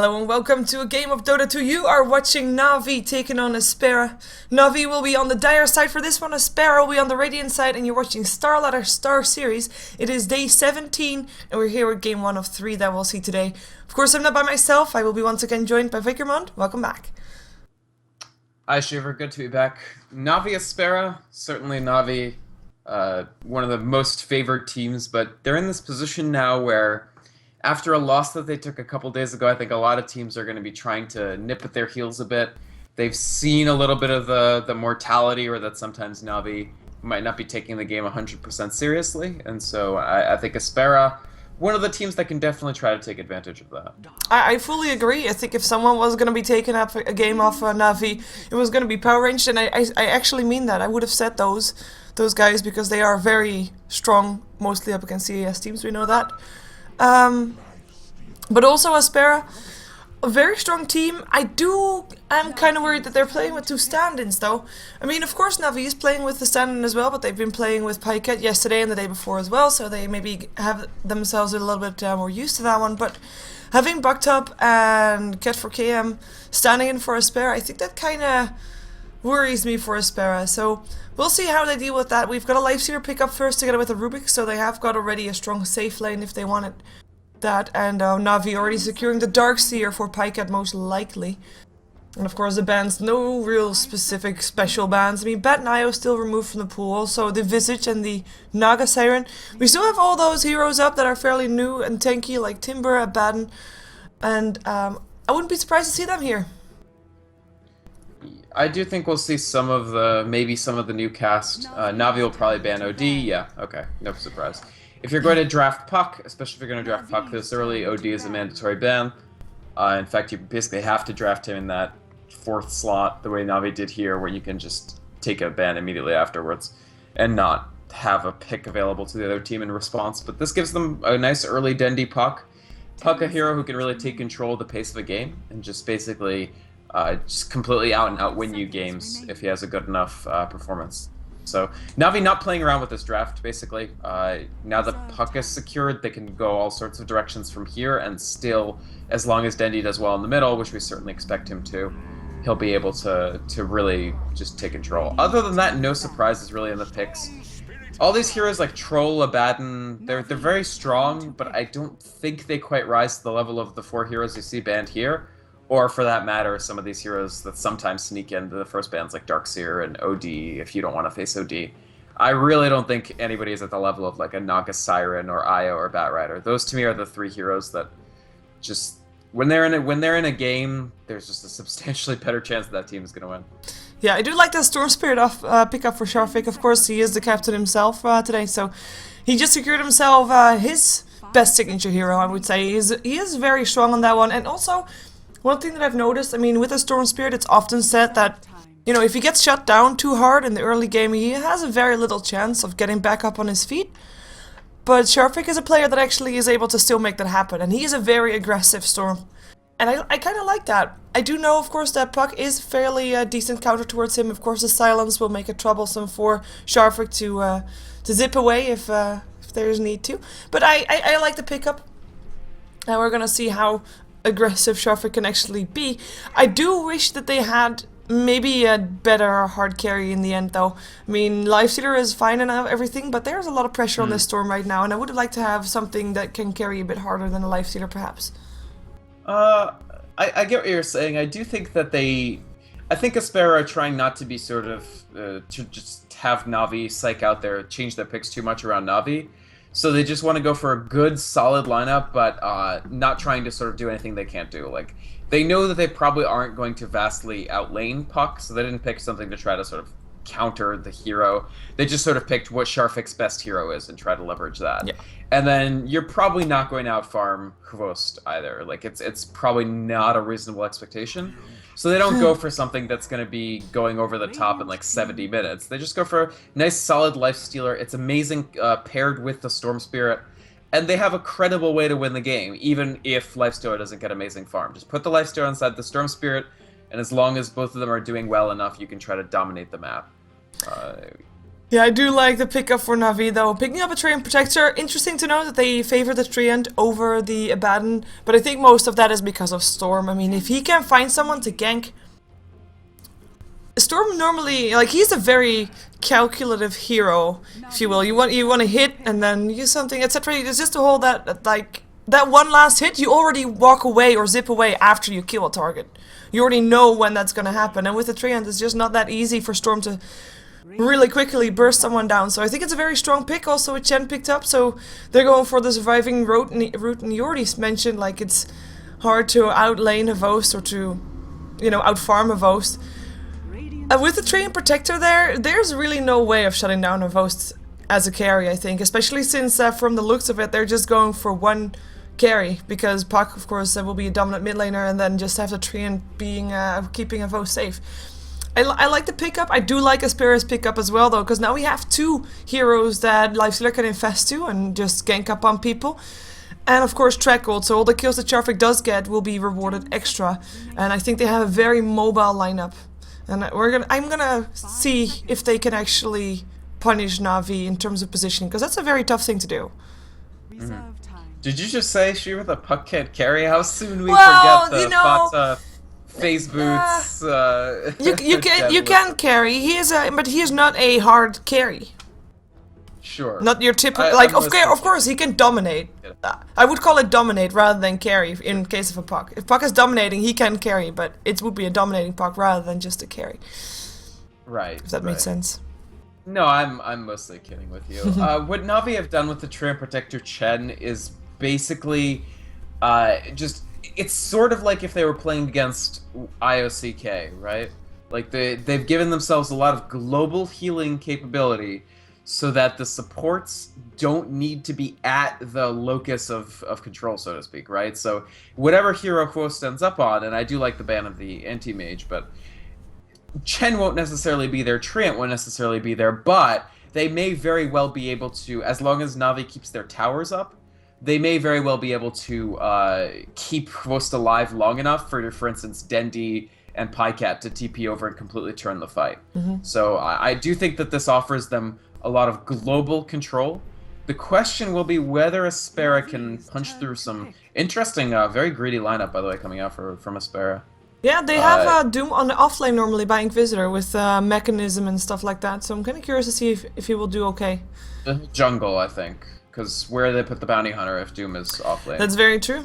Hello and welcome to a game of Dota 2. You are watching Na'Vi taking on Aspera. Na'Vi will be on the dire side for this one, Aspera will be on the radiant side, and you're watching StarLadder Star Series. It is day 17, and we're here with game 1 of 3 that we'll see today. Of course, I'm not by myself. I will be once again joined by Vikermond. Welcome back. Hi Shiver, good to be back. Na'Vi Aspera, certainly Na'Vi, one of the most favored teams, but they're in this position now where after a loss that they took a couple days ago, I think a lot of teams are going to be trying to nip at their heels a bit. They've seen a little bit of the mortality, or that sometimes Na'Vi might not be taking the game 100% seriously, and so I think Aspera, one of the teams that can definitely try to take advantage of that. I fully agree. I think if someone was going to be taking up a game off Na'Vi, it was going to be Power Ranged, and I actually mean that. I would have said those guys because they are very strong, mostly up against CAS teams, we know that. But also Aspera, a very strong team. I'm kind of worried that they're playing with 2 stand-ins though. I mean, of course Na'Vi is playing with the stand-in as well, but they've been playing with Pyket yesterday and the day before as well, so they maybe have themselves a little bit more used to that one. But having Bucktop and Cat4KM standing in for Aspera, I think that kind of worries me for Aspera, so we'll see how they deal with that. We've got a Lifestealer pick up first together with a Rubik, so they have got already a strong safe lane if they wanted that, and Na'Vi already securing the Darkseer for Pyket most likely. And of course the bans, no real specific special bans. I mean, Bat Nio still removed from the pool, also the Visage and the Naga Siren. We still have all those heroes up that are fairly new and tanky, like Timber, Abaddon, and I wouldn't be surprised to see them here. I do think we'll see maybe some of the new cast. Na'Vi will probably ban OD, yeah, okay, no surprise. If you're going to draft Puck, especially if you're going to draft Puck this early, OD is a mandatory ban. In fact, you basically have to draft him in that 4th slot, the way Na'Vi did here, where you can just take a ban immediately afterwards and not have a pick available to the other team in response. But this gives them a nice early Dendy Puck. Puck, a hero who can really take control of the pace of a game and just basically just completely win you games if he has a good enough performance. So Na'Vi not playing around with this draft, basically. Now that Puck is secured, they can go all sorts of directions from here, and still, as long as Dendy does well in the middle, which we certainly expect him to, he'll be able to really just take control. Other than that, no surprises really in the picks. All these heroes like Troll, Abaddon, they're very strong, but I don't think they quite rise to the level of the 4 heroes you see banned here. Or, for that matter, some of these heroes that sometimes sneak into the first bans, like Darkseer and OD, if you don't want to face OD. I really don't think anybody is at the level of, like, a Naga Siren or Io or Batrider. Those, to me, are the 3 heroes that just... When they're in a game, there's just a substantially better chance that team is going to win. Yeah, I do like that Storm Spirit off pickup for Sharfik. Of course, he is the captain himself today, so he just secured himself his best signature hero, I would say. He is very strong on that one, and also... One thing that I've noticed, I mean, with a Storm Spirit, it's often said that, you know, if he gets shut down too hard in the early game, he has a very little chance of getting back up on his feet. But Sharfik is a player that actually is able to still make that happen, and he is a very aggressive Storm. And I kind of like that. I do know, of course, that Puck is fairly decent counter towards him. Of course, the silence will make it troublesome for Sharfik to zip away if there's need to. But I like the pickup, and we're gonna see how aggressive Sharfik can actually be. I do wish that they had maybe a better hard carry in the end though. I mean, Lifestealer is fine and everything, but there's a lot of pressure on this Storm right now, and I would have liked to have something that can carry a bit harder than a Lifestealer perhaps. I get what you're saying. I do think that I think Aspera are trying not to be sort of, to just have Na'Vi psych out there, change their picks too much around Na'Vi. So they just want to go for a good, solid lineup, but not trying to sort of do anything they can't do. Like, they know that they probably aren't going to vastly outlane Puck, so they didn't pick something to try to sort of counter the hero. They just sort of picked what Sharfik's best hero is and try to leverage that. Yeah. And then you're probably not going to outfarm Hvost either. Like, it's probably not a reasonable expectation. So they don't go for something that's going to be going over the top in like 70 minutes. They just go for a nice solid Lifestealer. It's amazing paired with the Storm Spirit. And they have a credible way to win the game, even if Lifestealer doesn't get amazing farm. Just put the Lifestealer inside the Storm Spirit, and as long as both of them are doing well enough, you can try to dominate the map. Yeah, I do like the pickup for Na'Vi though. Picking up a Treant Protector, interesting to know that they favor the Treant over the Abaddon, but I think most of that is because of Storm. I mean, if he can find someone to gank... Storm normally, like, he's a very calculative hero, if you will. You want to hit and then use something, etc. It's just to hold that, like, that one last hit, you already walk away or zip away after you kill a target. You already know when that's gonna happen, and with the Treant, it's just not that easy for Storm to really quickly burst someone down. So I think it's a very strong pick. Also, with Chen picked up, so they're going for the surviving route. And you already mentioned, like, it's hard to outlane a Vost or to, you know, outfarm a Vost. With the Treant Protector there's really no way of shutting down a Vost as a carry, I think. Especially since, from the looks of it, they're just going for one carry. Because Puck, of course, will be a dominant mid laner, and then just have the Treant being, keeping a Vost safe. I like the pickup. I do like Aspera's pickup as well, though, because now we have two heroes that Lifestealer can infest to and just gank up on people. And of course Track Gold, so all the kills that Charvik does get will be rewarded extra. And I think they have a very mobile lineup. And I'm gonna see if they can actually punish Na'Vi in terms of positioning, because that's a very tough thing to do. Did you just say she with a Puck can't carry? How soon we Well, forget the you know, Fata phase boots? You can carry. But he is not a hard carry. Sure. Not your typical, like, of course he can dominate. I would call it dominate rather than carry in case of a Puck. If Puck is dominating, he can carry, but it would be a dominating Puck rather than just a carry. Right. If that makes sense. No, I'm mostly kidding with you. What Na'Vi have done with the Treant Protector Chen is basically just, it's sort of like if they were playing against IOCK, right? Like they've given themselves a lot of global healing capability, so that the supports don't need to be at the locus of control, so to speak, right? So whatever hero Quost ends up on, and I do like the ban of the anti-mage, but Chen won't necessarily be there, Treant won't necessarily be there, but they may very well be able to, as long as Na'Vi keeps their towers up, they may very well be able to keep Quost alive long enough for instance, Dendi and Pycat to TP over and completely turn the fight. So I do think that this offers them a lot of global control. The question will be whether Aspera can punch through some interesting, very greedy lineup, by the way, coming out from Aspera. Yeah, they have Doom on the offlane normally by Inquisitor with Mechanism and stuff like that, so I'm kind of curious to see if he will do okay. Jungle, I think, because where they put the Bounty Hunter if Doom is offlane. That's very true.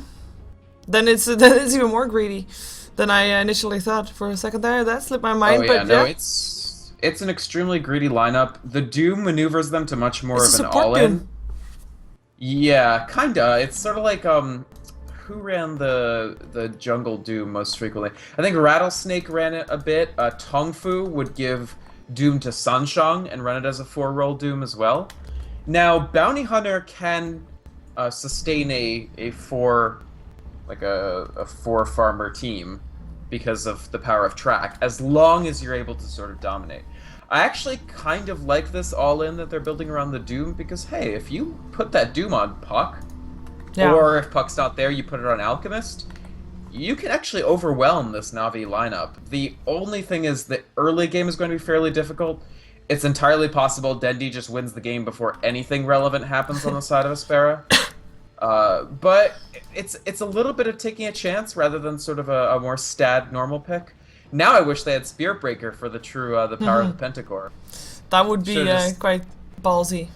Then it's even more greedy than I initially thought for a second there. That slipped my mind, but yeah. It's an extremely greedy lineup. The Doom maneuvers them to much more of an all-in. Doom. Yeah, kinda. It's sort of like who ran the jungle Doom most frequently? I think Rattlesnake ran it a bit. Tongfu would give Doom to Sanshang and run it as a 4-roll Doom as well. Now, Bounty Hunter can sustain a 4 farmer team because of the power of track, as long as you're able to sort of dominate. I actually kind of like this all-in that they're building around the Doom, because, hey, if you put that Doom on Puck, or if Puck's not there, you put it on Alchemist, you can actually overwhelm this Na'Vi lineup. The only thing is the early game is going to be fairly difficult. It's entirely possible Dendi just wins the game before anything relevant happens on the side of Aspera. But it's a little bit of taking a chance rather than sort of a more stat normal pick. Now I wish they had Spirit Breaker for the true the power of the Pentacore. That would be quite ballsy.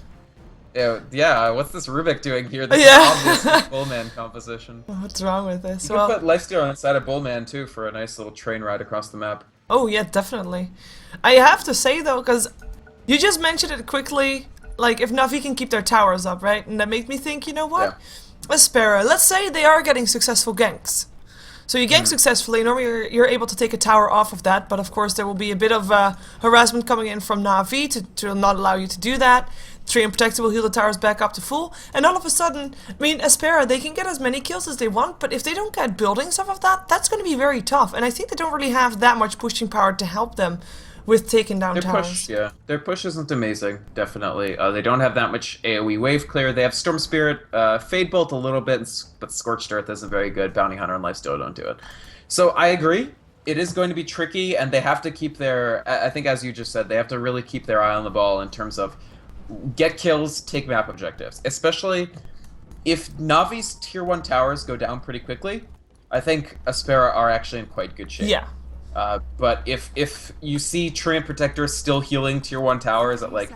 Yeah, what's this Rubik doing here? This is obviously Bullman composition. What's wrong with this? You can put Lifesteal on the side of Bullman too for a nice little train ride across the map. Oh yeah, definitely. I have to say though, because you just mentioned it quickly, like if Na'Vi can keep their towers up, right? And that made me think, you know what? Yeah. Aspera, let's say they are getting successful ganks. So you gank successfully, normally you're able to take a tower off of that, but of course there will be a bit of harassment coming in from Na'Vi to not allow you to do that. Treant Protector will heal the towers back up to full, and all of a sudden, I mean, Aspera, they can get as many kills as they want, but if they don't get buildings off of that, that's going to be very tough, and I think they don't really have that much pushing power to help them with taking down towers. Their push isn't amazing, definitely. They don't have that much AoE wave clear. They have Storm Spirit, Fade Bolt a little bit, but Scorched Earth isn't very good. Bounty Hunter and Lifesteal don't do it. So I agree. it is going to be tricky, and they have to keep their... I think, as you just said, they have to really keep their eye on the ball in terms of get kills, take map objectives. Especially if Navi's tier 1 towers go down pretty quickly, I think Aspera are actually in quite good shape. Yeah. But if you see Treant Protector still healing tier 1 towers at like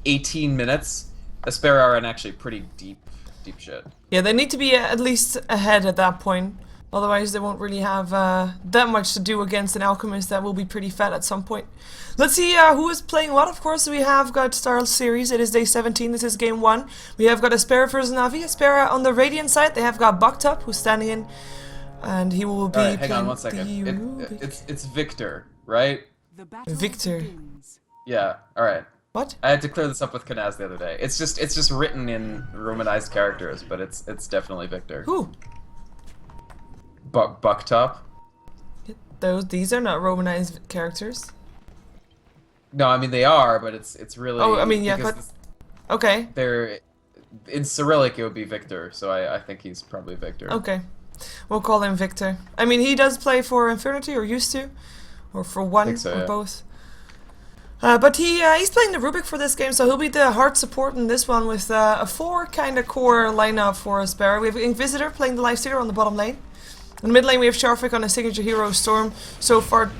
18 minutes, Aspera are in actually pretty deep shit. Yeah, they need to be at least ahead at that point. Otherwise, they won't really have that much to do against an Alchemist that will be pretty fat at some point. Let's see who is playing what. Of course, we have got StarSeries. It is day 17. This is game 1. We have got Aspera versus Navi. Aspera on the Radiant side. They have got Bucked Up, who's standing in. And he will be Alright, hang on 1 second. It's Victor, right? Victor. Yeah, alright. What? I had to clear this up with Kanaz the other day. It's just written in Romanized characters, but it's definitely Victor. Who? Bucktop? These are not Romanized characters. No, I mean they are, but it's really... Oh, I mean, yeah, but... Okay. They're... In Cyrillic, it would be Victor, so I think he's probably Victor. Okay. We'll call him Victor. I mean, he does play for Infinity, or used to. Or for one, so, or yeah. both. But he's playing the Rubik for this game, so he'll be the hard support in this one with a 4 kind of core lineup for Aspera. We have Inquisitor playing the Lifestealer on the bottom lane. In the mid lane we have Sharfik on a signature hero Storm. So far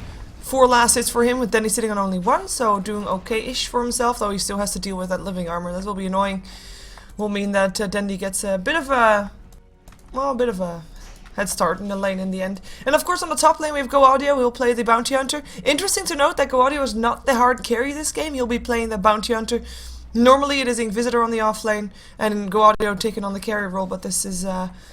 4 last hits for him, with Denny sitting on only 1, so doing okay-ish for himself, though he still has to deal with that living armor. That will be annoying. Will mean that Dendy gets a bit of a... well, a bit of a head start in the lane in the end. And of course on the top lane we have Go Audio, who'll play the Bounty Hunter. Interesting to note that Go Audio is not the hard carry this game, he'll be playing the Bounty Hunter. Normally it is Inquisitor on the off lane and Go Audio taking on the carry role, but this is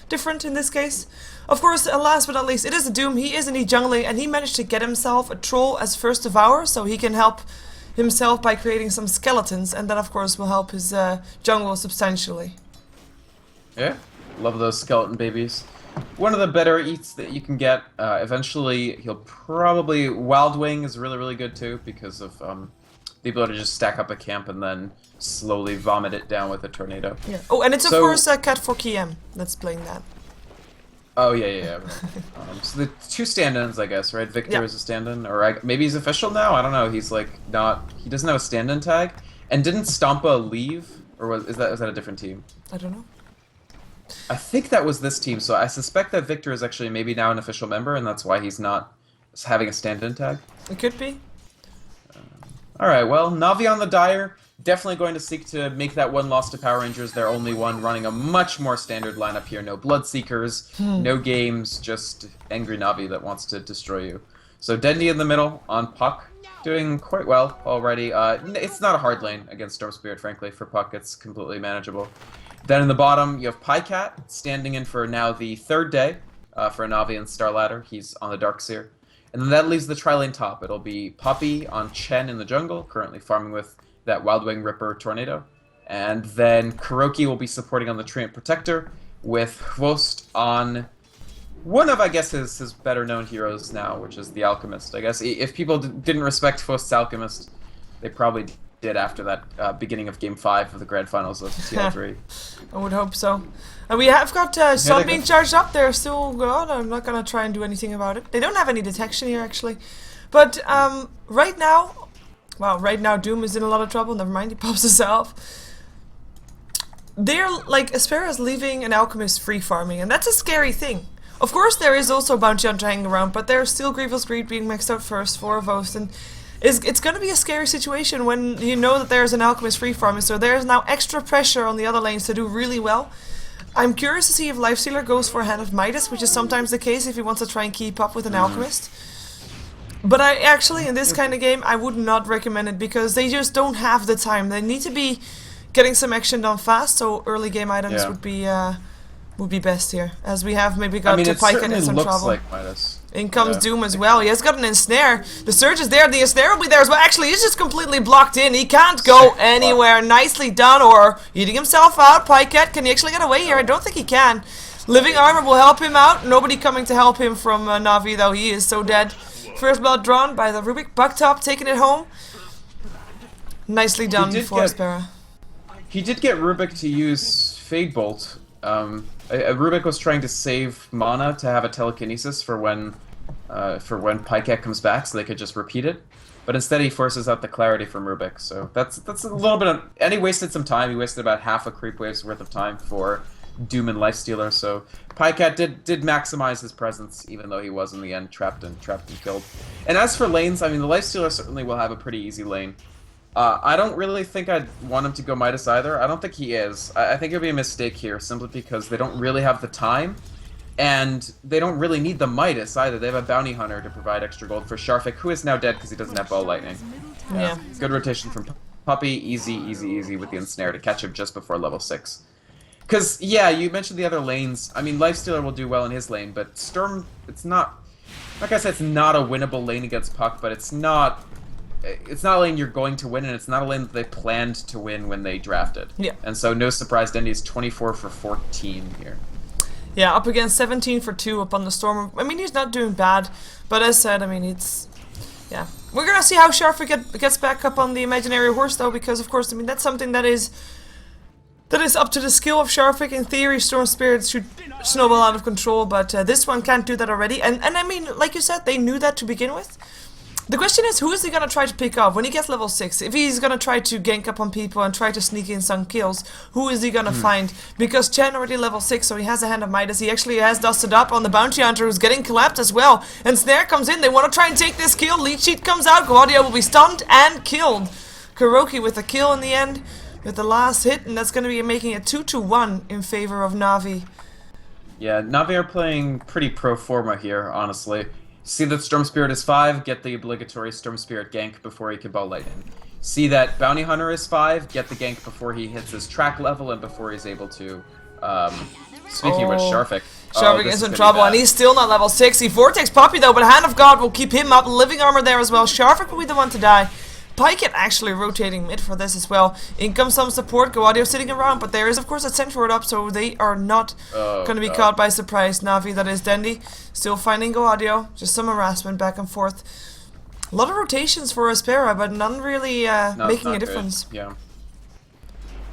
different in this case. Of course, last but not least, it is a Doom. He is indeed jungling, and he managed to get himself a troll as first devourer, so he can help himself by creating some skeletons, and that of course will help his jungle substantially. Yeah, love those skeleton babies. One of the better eats that you can get. Eventually, he'll probably... Wild Wing is really good too, because of the ability to just stack up a camp and then slowly vomit it down with a tornado. Yeah. Oh, and it's of course Cat for KM that's playing that. Oh, yeah. So the 2 stand-ins, I guess, right? Victor is a stand-in, or maybe he's official now? I don't know. He's like not... He doesn't have a stand-in tag. And didn't Stompa leave? Or was that a different team? I don't know. I think that was this team, so I suspect that Victor is actually maybe now an official member, and that's why he's not having a stand-in tag. It could be. Alright, well, Navi on the Dire, definitely going to seek to make that 1 loss to Power Rangers their only one, running a much more standard lineup here. No Bloodseekers, no games, just angry Navi that wants to destroy you. So Dendy in the middle on Puck, doing quite well already. It's not a hard lane against Storm Spirit, frankly. For Puck, it's completely manageable. Then in the bottom, you have Pycat, standing in for now the 3rd day for Navi and Starladder. He's on the Darkseer. And then that leaves the tri-lane top. It'll be Poppy on Chen in the jungle, currently farming with that Wild Wing Ripper Tornado. And then Kuroki will be supporting on the Treant Protector, with Hvost on one of, I guess, his better-known heroes now, which is the Alchemist. I guess if people didn't respect Hvost's Alchemist, they probably did after that beginning of Game 5 of the Grand Finals of TI3. I would hope so. And we have got some being charged up. They're still good. I'm not going to try and do anything about it. They don't have any detection here, actually. But right now... Wow, right now Doom is in a lot of trouble. Never mind, he pops himself. They're, like, Aspera is leaving an Alchemist free farming, and that's a scary thing. Of course, there is also Bounty Hunter hanging around, but there's still Grievous Greed being maxed out first for Hvost, and it's going to be a scary situation when you know that there's an Alchemist free farming, so there's now extra pressure on the other lanes to do really well. I'm curious to see if Lifestealer goes for a Hand of Midas, which is sometimes the case if he wants to try and keep up with an Alchemist. But I actually, in this kind of game, I would not recommend it, because they just don't have the time. They need to be getting some action done fast, so early game items would be best here, as we have maybe got to Pike in some trouble. Like Midas. In comes Doom as well. He has got an ensnare. The Surge is there. The ensnare will be there as well. Actually, he's just completely blocked in. He can't go anywhere. Nicely done. Or eating himself out. Pycat, can he actually get away here? I don't think he can. Living Armor will help him out. Nobody coming to help him from Navi, though. He is so dead. First blood drawn by the Rubik. Bucktop taking it home. Nicely done for Aspera. He did get Rubik to use Fade Bolt. Rubik was trying to save mana to have a telekinesis for when for when Pycat comes back, so they could just repeat it. But instead, he forces out the clarity from Rubik. So that's a little bit of... And he wasted some time. He wasted about half a creep wave's worth of time for Doom and Lifestealer. So Pycat did maximize his presence, even though he was in the end trapped and killed. And as for lanes, I mean, the Lifestealer certainly will have a pretty easy lane. I don't really think I'd want him to go Midas either. I don't think he is. I think it would be a mistake here, simply because they don't really have the time. And they don't really need the Midas either. They have a Bounty Hunter to provide extra gold for Sharfik, who is now dead because he doesn't have Ball Lightning. Yeah. Good rotation from Puppey. Easy with the Ensnare to catch him just before level 6. Because, yeah, you mentioned the other lanes. I mean, Lifestealer will do well in his lane, but Storm, it's not... Like I said, it's not a winnable lane against Puck, but it's not a lane you're going to win, and it's not a lane that they planned to win when they drafted. Yeah. And so, no surprise, Dendy is 24 for 14 here. Yeah, up against 17 for 2 up on the Storm. I mean, he's not doing bad, but as said, I mean, it's... Yeah. We're gonna see how Sharfik gets back up on the imaginary horse, though, because, of course, I mean, that's something that is up to the skill of Sharfik. In theory, Storm Spirit should snowball out of control, but this one can't do that already. And I mean, like you said, they knew that to begin with. The question is, who is he gonna try to pick up when he gets level 6? If he's gonna try to gank up on people and try to sneak in some kills, who is he gonna find? Because Chen already level 6, so he has a hand of Midas. He actually has dusted up on the Bounty Hunter, who's getting collapsed as well. And Snare comes in, they want to try and take this kill. Lead Sheet comes out, Gaudio will be stunned and killed. Kuroki with a kill in the end, with the last hit, and that's gonna be making it 2-1 in favor of Na'Vi. Yeah, Na'Vi are playing pretty pro forma here, honestly. See that Storm Spirit is 5, get the obligatory Storm Spirit gank before he can Ball Lightning. See that Bounty Hunter is 5, get the gank before he hits his track level and before he's able to, speaking of which, Sharfik. Sharfik is in trouble, and he's still not level 6. He Vortex Puppey though, but Hand of God will keep him up. Living Armor there as well. Sharfik will be the one to die. Pycat actually rotating mid for this as well. In comes some support, Gaudio sitting around, but there is of course a Sentry Ward up, so they are not going to be caught by surprise. Na'Vi, that is Dendy, still finding Gaudio, just some harassment back and forth. A lot of rotations for Aspera, but none really making a difference. Good. Yeah.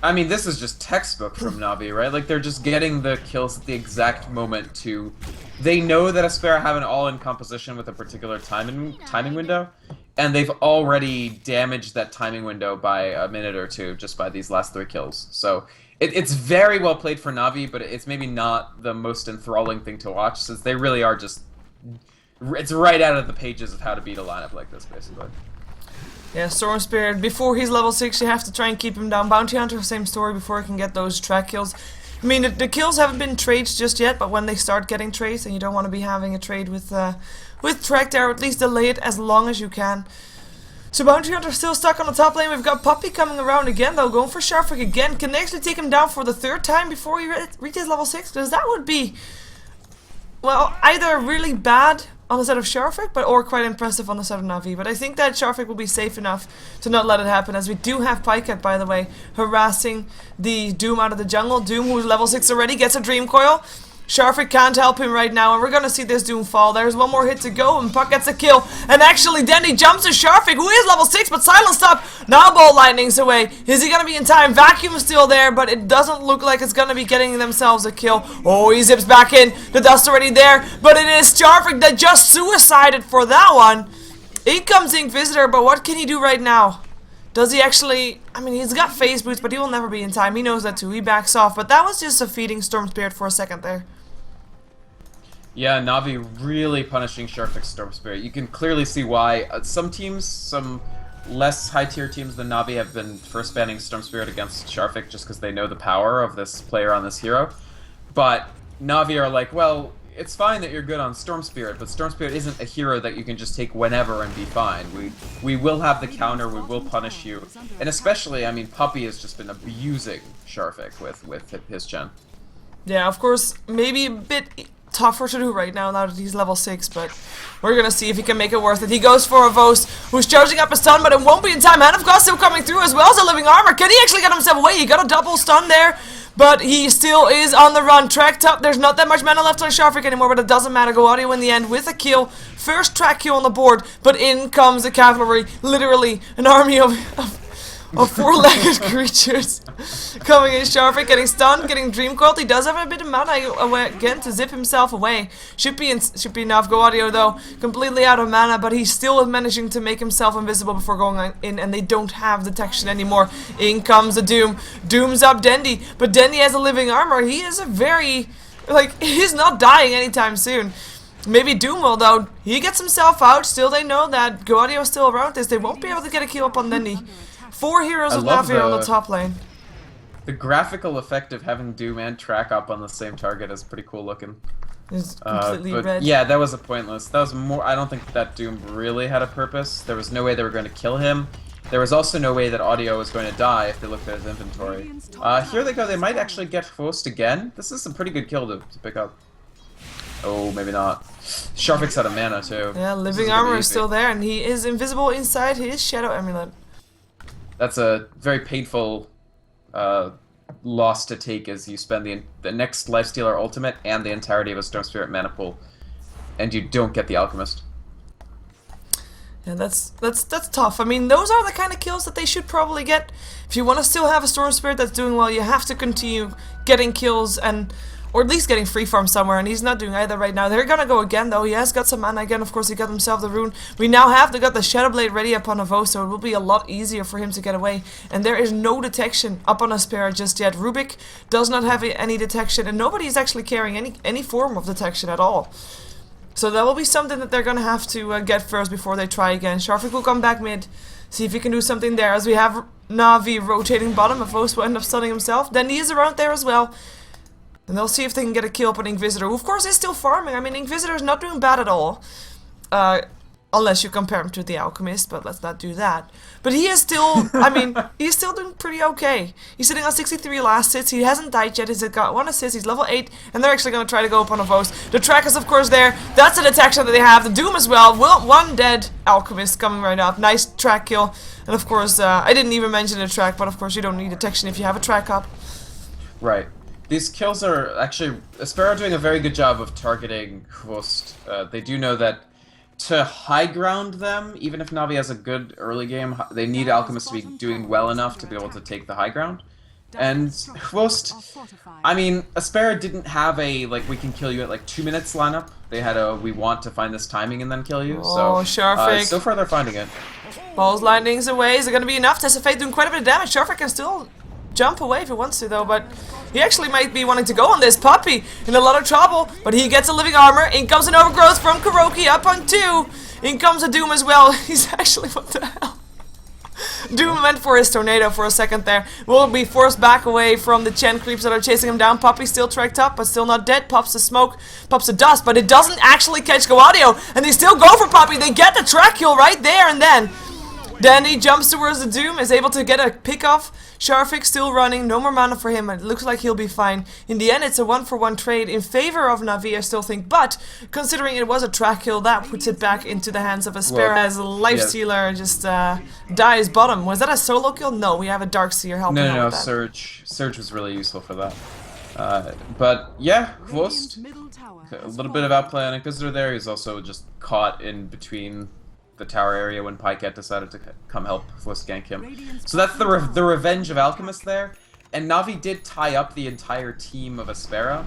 I mean, this is just textbook from Na'Vi, right? Like, they're just getting the kills at the exact moment to... They know that Aspera have an all-in composition with a particular timing window, and they've already damaged that timing window by a minute or two just by these last 3 kills. So it's very well played for Na'Vi, but it's maybe not the most enthralling thing to watch, since they really are just... It's right out of the pages of how to beat a lineup like this, basically. Yeah, Storm Spirit, before he's level 6, you have to try and keep him down. Bounty Hunter, same story, before he can get those track kills. I mean, the kills haven't been trades just yet, but when they start getting trades, and you don't want to be having a trade with track there, at least delay it as long as you can. So Bounty Hunter still stuck on the top lane. We've got Puppey coming around again, though, going for Sharfik again. Can they actually take him down for the 3rd time before he reaches level 6? Because that would be, well, either really bad on the side of Sharfik, or quite impressive on the side of Na'Vi. But I think that Sharfik will be safe enough to not let it happen, as we do have Pycat, by the way, harassing the Doom out of the jungle. Doom, who's level 6 already, gets a Dream Coil. Sharfik can't help him right now, and we're gonna see this Doom fall. There's one more hit to go, and Puck gets a kill. And actually, Dendy jumps to Sharfik, who is level 6, but silenced up. Now Ball Lightning's away. Is he gonna be in time? Vacuum is still there, but it doesn't look like it's gonna be getting themselves a kill. Oh, he zips back in. The dust already there, but it is Sharfik that just suicided for that one. In comes Inquisitor, but what can he do right now? Does he actually... I mean, he's got phase boots, but he will never be in time. He knows that too. He backs off, but that was just a feeding Storm Spirit for a second there. Yeah, Na'Vi really punishing Sharfik's Storm Spirit. You can clearly see why some teams, some less high-tier teams than Na'Vi, have been first banning Storm Spirit against Sharfik just because they know the power of this player on this hero. But Na'Vi are like, well, it's fine that you're good on Storm Spirit, but Storm Spirit isn't a hero that you can just take whenever and be fine. We will have the counter, we will punish you. And especially, I mean, Puppey has just been abusing Sharfik with his Chen. Yeah, of course, maybe a bit tougher to do right now that he's level 6, but we're gonna see if he can make it worth it. He goes for a Vos, who's charging up a stun, but it won't be in time. Hand of God still coming through as well as a Living Armor. Can he actually get himself away? He got a double stun there, but he still is on the run. Tracked up, there's not that much mana left on Sharfik anymore, but it doesn't matter. Gaudio in the end with a kill. First track kill on the board, but in comes the cavalry. Literally an army of of four-legged creatures coming in. Sharfik getting stunned, getting Dream Coiled. He does have a bit of mana again to zip himself away. Should be enough. Go Audio though, completely out of mana, but he's still managing to make himself invisible before going in, and they don't have detection anymore. In comes the Doom. Doom's up Dendi, but Dendi has a living armor. He is a very, like, he's not dying anytime soon. Maybe Doom will though. He gets himself out. Still they know that Guadio is still around this. They won't be able to get a kill up on Dendi. 4 heroes of Navir on the top lane. The graphical effect of having Doom and Track up on the same target is pretty cool looking. It's completely but red. yeah, that was a pointless. That was more. I don't think that Doom really had a purpose. There was no way they were going to kill him. There was also no way that Audio was going to die if they looked at his inventory. Here they go. They might actually get Forced again. This is a pretty good kill to pick up. Oh, maybe not. Sharfik's out of mana too. Yeah, living armor is still there, and he is invisible inside his Shadow Amulet. That's a very painful loss to take as you spend the next Lifestealer ultimate and the entirety of a Storm Spirit mana pool, and you don't get the Alchemist. Yeah, that's tough. I mean, those are the kind of kills that they should probably get. If you want to still have a Storm Spirit that's doing well, you have to continue getting kills and... or at least getting free farm somewhere, and he's not doing either right now. They're gonna go again though. He has got some mana again. Of course, he got himself the rune. We now have got the Shadow Blade ready upon Avo, so it will be a lot easier for him to get away. And there is no detection up on Aspera just yet. Rubik does not have any detection, and nobody is actually carrying any form of detection at all. So that will be something that they're gonna have to get first before they try again. Sharfik will come back mid, see if he can do something there. As we have Na'Vi rotating bottom, Avos will end up stunning himself. Then he is around there as well. And they'll see if they can get a kill up on Inquisitor, who of course is still farming. I mean, Inquisitor is not doing bad at all. Unless you compare him to the Alchemist, but let's not do that. But he is still, I mean, he's still doing pretty okay. He's sitting on 63 last hits. He hasn't died yet. He's got 1 assist. He's level 8. And they're actually going to try to go up on Avos. The track is, of course, there. That's a detection that they have. The Doom as well. One dead Alchemist coming right up. Nice track kill. And, of course, I didn't even mention the track, but, of course, you don't need detection if you have a track up. Right. These kills are actually... Aspera doing a very good job of targeting Host. They do know that to high ground them, even if Navi has a good early game, they need Alchemist to be doing well enough to be able to take the high ground. And Host... I mean, Aspera didn't have a, like, we can kill you at, like, 2 minutes lineup. They had a, we want to find this timing and then kill you. Oh, so, Sharfik. so far they're finding it. Balls lightnings away. Is it going to be enough? Tesafate doing quite a bit of damage. Sharfik can still jump away if he wants to though, but he actually might be wanting to go on this. Puppy in a lot of trouble, but he gets a living armor. In comes an overgrowth from Kuroki up on 2. In comes a Doom as well. He's actually, what the hell? Doom went for his tornado for a second there. Will be forced back away from the Chen creeps that are chasing him down. Puppy still tracked up, but still not dead. Pops the smoke, pops the dust, but it doesn't actually catch Guadio, and they still go for Puppy. They get the track kill right there and then. Then he jumps towards the Doom, is able to get a pick off. Sharfik still running, no more mana for him. It looks like he'll be fine. In the end, it's a 1-for-1 trade in favor of Na'Vi, I still think. But considering it was a track kill, that puts it back into the hands of Aspera as a Lifestealer just dies bottom. Was that a solo kill? No, we have a Darkseer helping out with that. Surge. Surge was really useful for that. But yeah, Ghost. A little bit of outplay on Inquisitor there. He's also just caught in between the tower area when Pyket decided to come help Ghost gank him. So that's the revenge of Alchemist there. And Na'Vi did tie up the entire team of Aspera.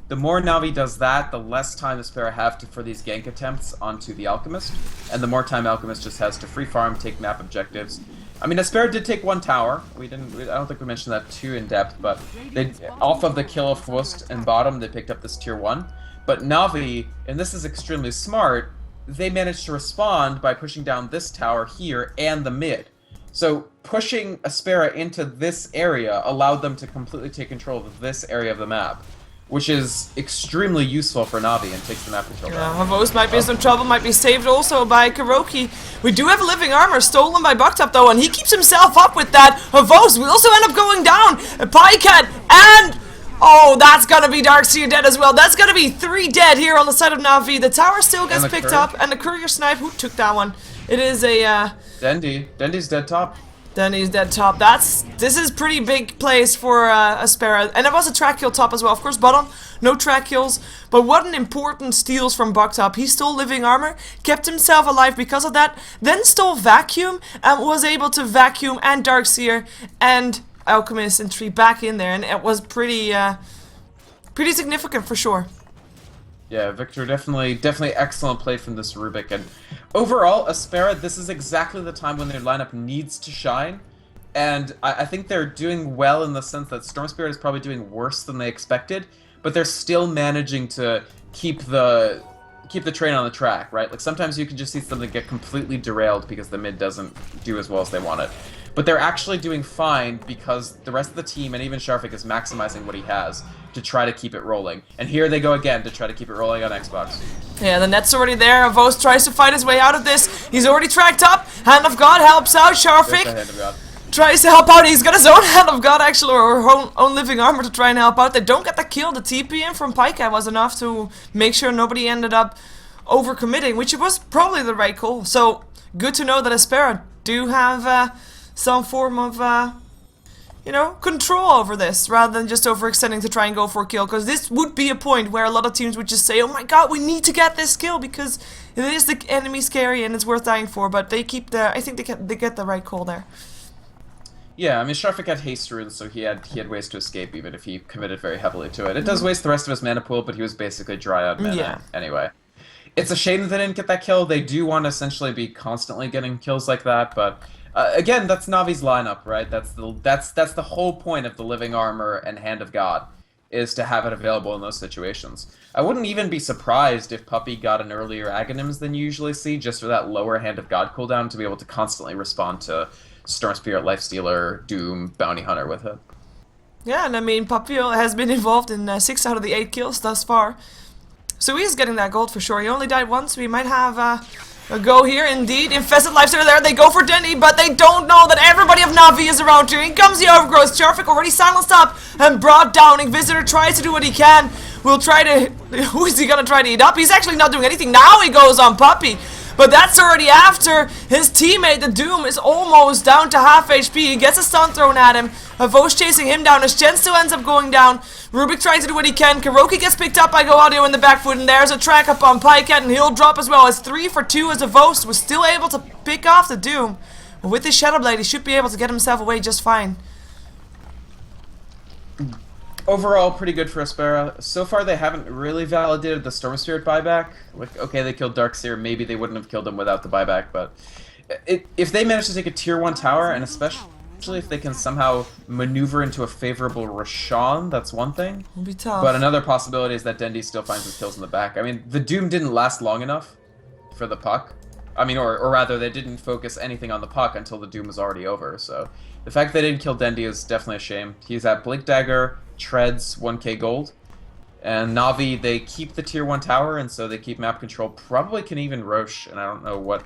The more Na'Vi does that, the less time Aspera have for these gank attempts onto the Alchemist. And the more time Alchemist just has to free farm, take map objectives. I mean, Aspera did take 1 tower. I don't think we mentioned that too in depth, but they, off of the kill of Ghost and bottom, they picked up this tier 1. But Na'Vi, and this is extremely smart, they managed to respond by pushing down this tower here and the mid. So pushing Aspera into this area allowed them to completely take control of this area of the map, which is extremely useful for Na'Vi and takes the map control down. Havos might be in some trouble, might be saved also by Kuroki. We do have a living armor stolen by Bucktop though, and he keeps himself up with that. Havos will also end up going down. Pycat and... oh, that's gonna be Darkseer dead as well. That's gonna be 3 dead here on the side of Na'Vi. The tower still gets picked up, and the courier snipe, who took that one? It is a, Dendi's dead top. Then he's dead top. This is pretty big place for Aspera. And it was a track kill top as well. Of course, bottom, no track kills. But what an important steals from Buck top. He stole living armor, kept himself alive because of that, then stole vacuum, and was able to vacuum and Darkseer and Alchemist and Tree back in there. And it was pretty significant for sure. Yeah, Victor, definitely excellent play from this Rubik. And overall, Aspera, this is exactly the time when their lineup needs to shine. And I think they're doing well in the sense that Storm Spirit is probably doing worse than they expected, but they're still managing to keep the train on the track, right? Like sometimes you can just see something get completely derailed because the mid doesn't do as well as they want it. But they're actually doing fine because the rest of the team and even Sharfik is maximizing what he has to try to keep it rolling. And here they go again to try to keep it rolling on Xbox. Yeah, the net's already there. Avos tries to fight his way out of this. He's already tracked up. Hand of God helps out. Sharfik tries to help out. He's got his own Hand of God actually, or own living armor to try and help out. They don't get the kill. The TP in from Pika was enough to make sure nobody ended up overcommitting, which was probably the right call. So good to know that Aspera do have some form of you know, control over this, rather than just overextending to try and go for a kill, because this would be a point where a lot of teams would just say, oh my god, we need to get this kill, because it is the enemy scary and it's worth dying for, but they keep the, I think they get the right call there. Yeah, I mean, Sharfik had haste runes, so he had ways to escape even if he committed very heavily to it. It does waste the rest of his mana pool, but he was basically dry on mana anyway. It's a shame that they didn't get that kill. They do want to essentially be constantly getting kills like that, but again, that's Navi's lineup, right? That's the whole point of the living armor and Hand of God, is to have it available in those situations. I wouldn't even be surprised if Puppey got an earlier Aghanims than you usually see, just for that lower Hand of God cooldown to be able to constantly respond to Storm Spirit, Lifestealer, Doom, Bounty Hunter with it. Yeah, and I mean, Puppey has been involved in 6 out of the 8 kills thus far. So he's getting that gold for sure. He only died once, so we might have a go here, indeed. Infested Lifestealer there, they go for Denny, but they don't know that everybody of Navi is around here. In comes the Overgrowth. Sharfik already silenced up and brought down. Inquisitor tries to do what he can. Will try to... Who is he gonna try to eat up? He's actually not doing anything. Now he goes on Puppey. But that's already after his teammate, the Doom, is almost down to half HP. He gets a stun thrown at him. Avos chasing him down. His Chen still ends up going down. Rubik tries to do what he can. Karoki gets picked up by Go Audio in the back foot. And there's a track up on Pycat, and he'll drop as well. As 3 for 2 as Avos was still able to pick off the Doom. But with his Shadow Blade, he should be able to get himself away just fine. Overall, pretty good for Aspera. So far, they haven't really validated the Storm Spirit buyback. Like, okay, they killed Darkseer. Maybe they wouldn't have killed him without the buyback, but if they manage to take a tier 1 tower, and especially if they can somehow maneuver into a favorable Roshan, that's one thing. It'll be tough. But another possibility is that Dendi still finds his kills in the back. I mean, the Doom didn't last long enough for the puck. I mean, or rather, they didn't focus anything on the puck until the Doom was already over, so the fact they didn't kill Dendi is definitely a shame. He's at Blink Dagger, Treads, 1k gold. And Navi, they keep the tier 1 tower, and so they keep map control. Probably can even Roche, and I don't know what...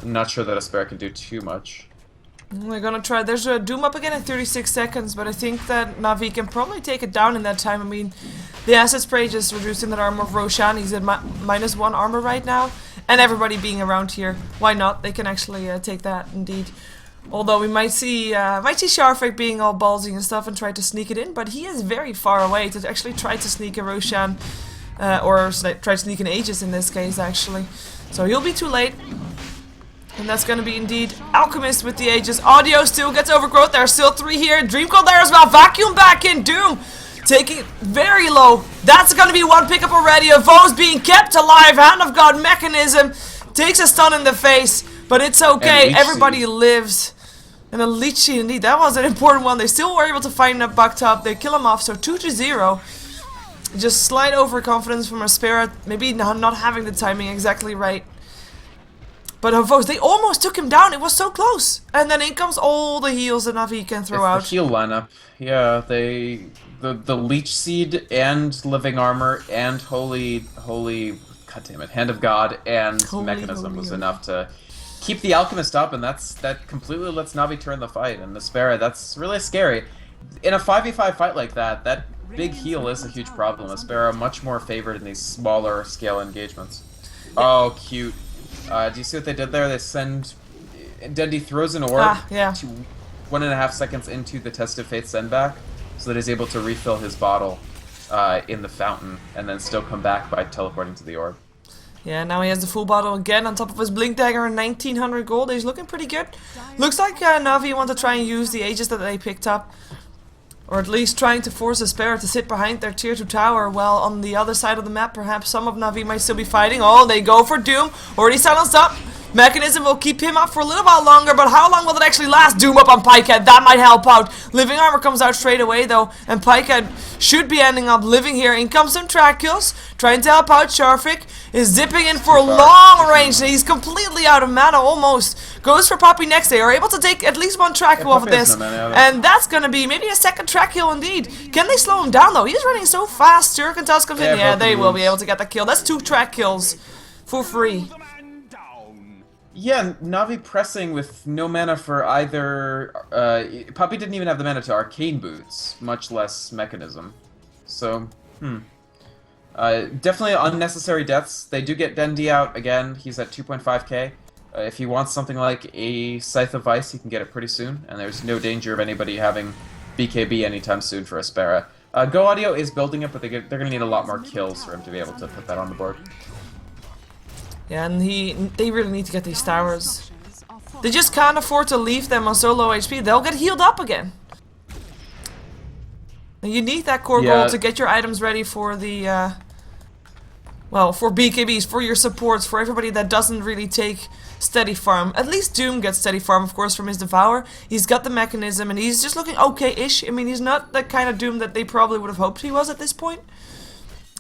I'm not sure that Aspera can do too much. We're gonna try. There's a Doom up again in 36 seconds, but I think that Navi can probably take it down in that time. I mean, the Acid Spray just reducing that armor of Roshan. He's at -1 armor right now. And everybody being around here, why not? They can actually take that, indeed. Although we might see Sharfik being all ballsy and stuff and try to sneak it in, but he is very far away to actually try to sneak a Roshan, or try to sneak an Aegis in this case, actually. So he'll be too late. And that's gonna be indeed Alchemist with the Aegis. Audio still gets Overgrowth. There are still 3 here. Dreamcold there as well. Vacuum back in. Doom taking it very low. That's gonna be 1 pickup already. Avos being kept alive. Hand of God mechanism takes a stun in the face, but it's okay. Everybody lives. And a Leech Seed, indeed. That was an important one. They still were able to find a Buck top. They kill him off, so 2-0. Just slight overconfidence from Aspera. Maybe not having the timing exactly right. But Avos, they almost took him down. It was so close. And then in comes all the heals that Navi can throw out. The heal lineup. Yeah, the Leech Seed and Living Armor and Holy, goddammit, Hand of God and Mechanism was enough to keep the Alchemist up, and that completely lets Navi turn the fight. And Aspera, that's really scary. In a 5v5 fight like that, that big heal is a huge problem. Aspera much more favored in these smaller scale engagements. Oh, cute. Do you see what they did there? They send Dendi throws an orb yeah. 1.5 seconds into the Test of Fate sendback, so that he's able to refill his bottle in the fountain, and then still come back by teleporting to the orb. Yeah, now he has the full bottle again on top of his Blink Dagger and 1900 gold. He's looking pretty good. Looks like Na'Vi want to try and use the Aegis that they picked up. Or at least trying to force Aspera to sit behind their tier 2 tower, while on the other side of the map perhaps some of Na'Vi might still be fighting. Oh, they go for Doom. Already silenced up. Mechanism will keep him up for a little while longer, but how long will it actually last? Doom up on Pikehead, that might help out. Living Armor comes out straight away though, and Pikehead should be ending up living here. In comes some track kills, trying to help out. Sharfik is zipping in for long range, and he's completely out of mana almost. Goes for Poppy next. They are able to take at least one track kill off of this, and that's gonna be maybe a second track kill indeed. Can they slow him down though? He's running so fast. Turkentas comes in. Yeah, they will be able to get that kill. That's 2 track kills for free. Yeah, Na'Vi pressing with no mana for either... Poppy didn't even have the mana to Arcane Boots, much less Mechanism. So, definitely unnecessary deaths. They do get Dendi out again. He's at 2.5k. If he wants something like a Scythe of Ice, he can get it pretty soon, and there's no danger of anybody having BKB anytime soon for Aspera. Go Audio is building it, but they're going to need a lot more kills for him to be able to put that on the board. Yeah, and they really need to get these towers. They just can't afford to leave them on so low HP. They'll get healed up again. And you need that core gold to get your items ready for the, well, for BKBs, for your supports, for everybody that doesn't really take steady farm. At least Doom gets steady farm, of course, from his Devour. He's got the Mechanism, and he's just looking okay-ish. I mean, he's not the kind of Doom that they probably would have hoped he was at this point.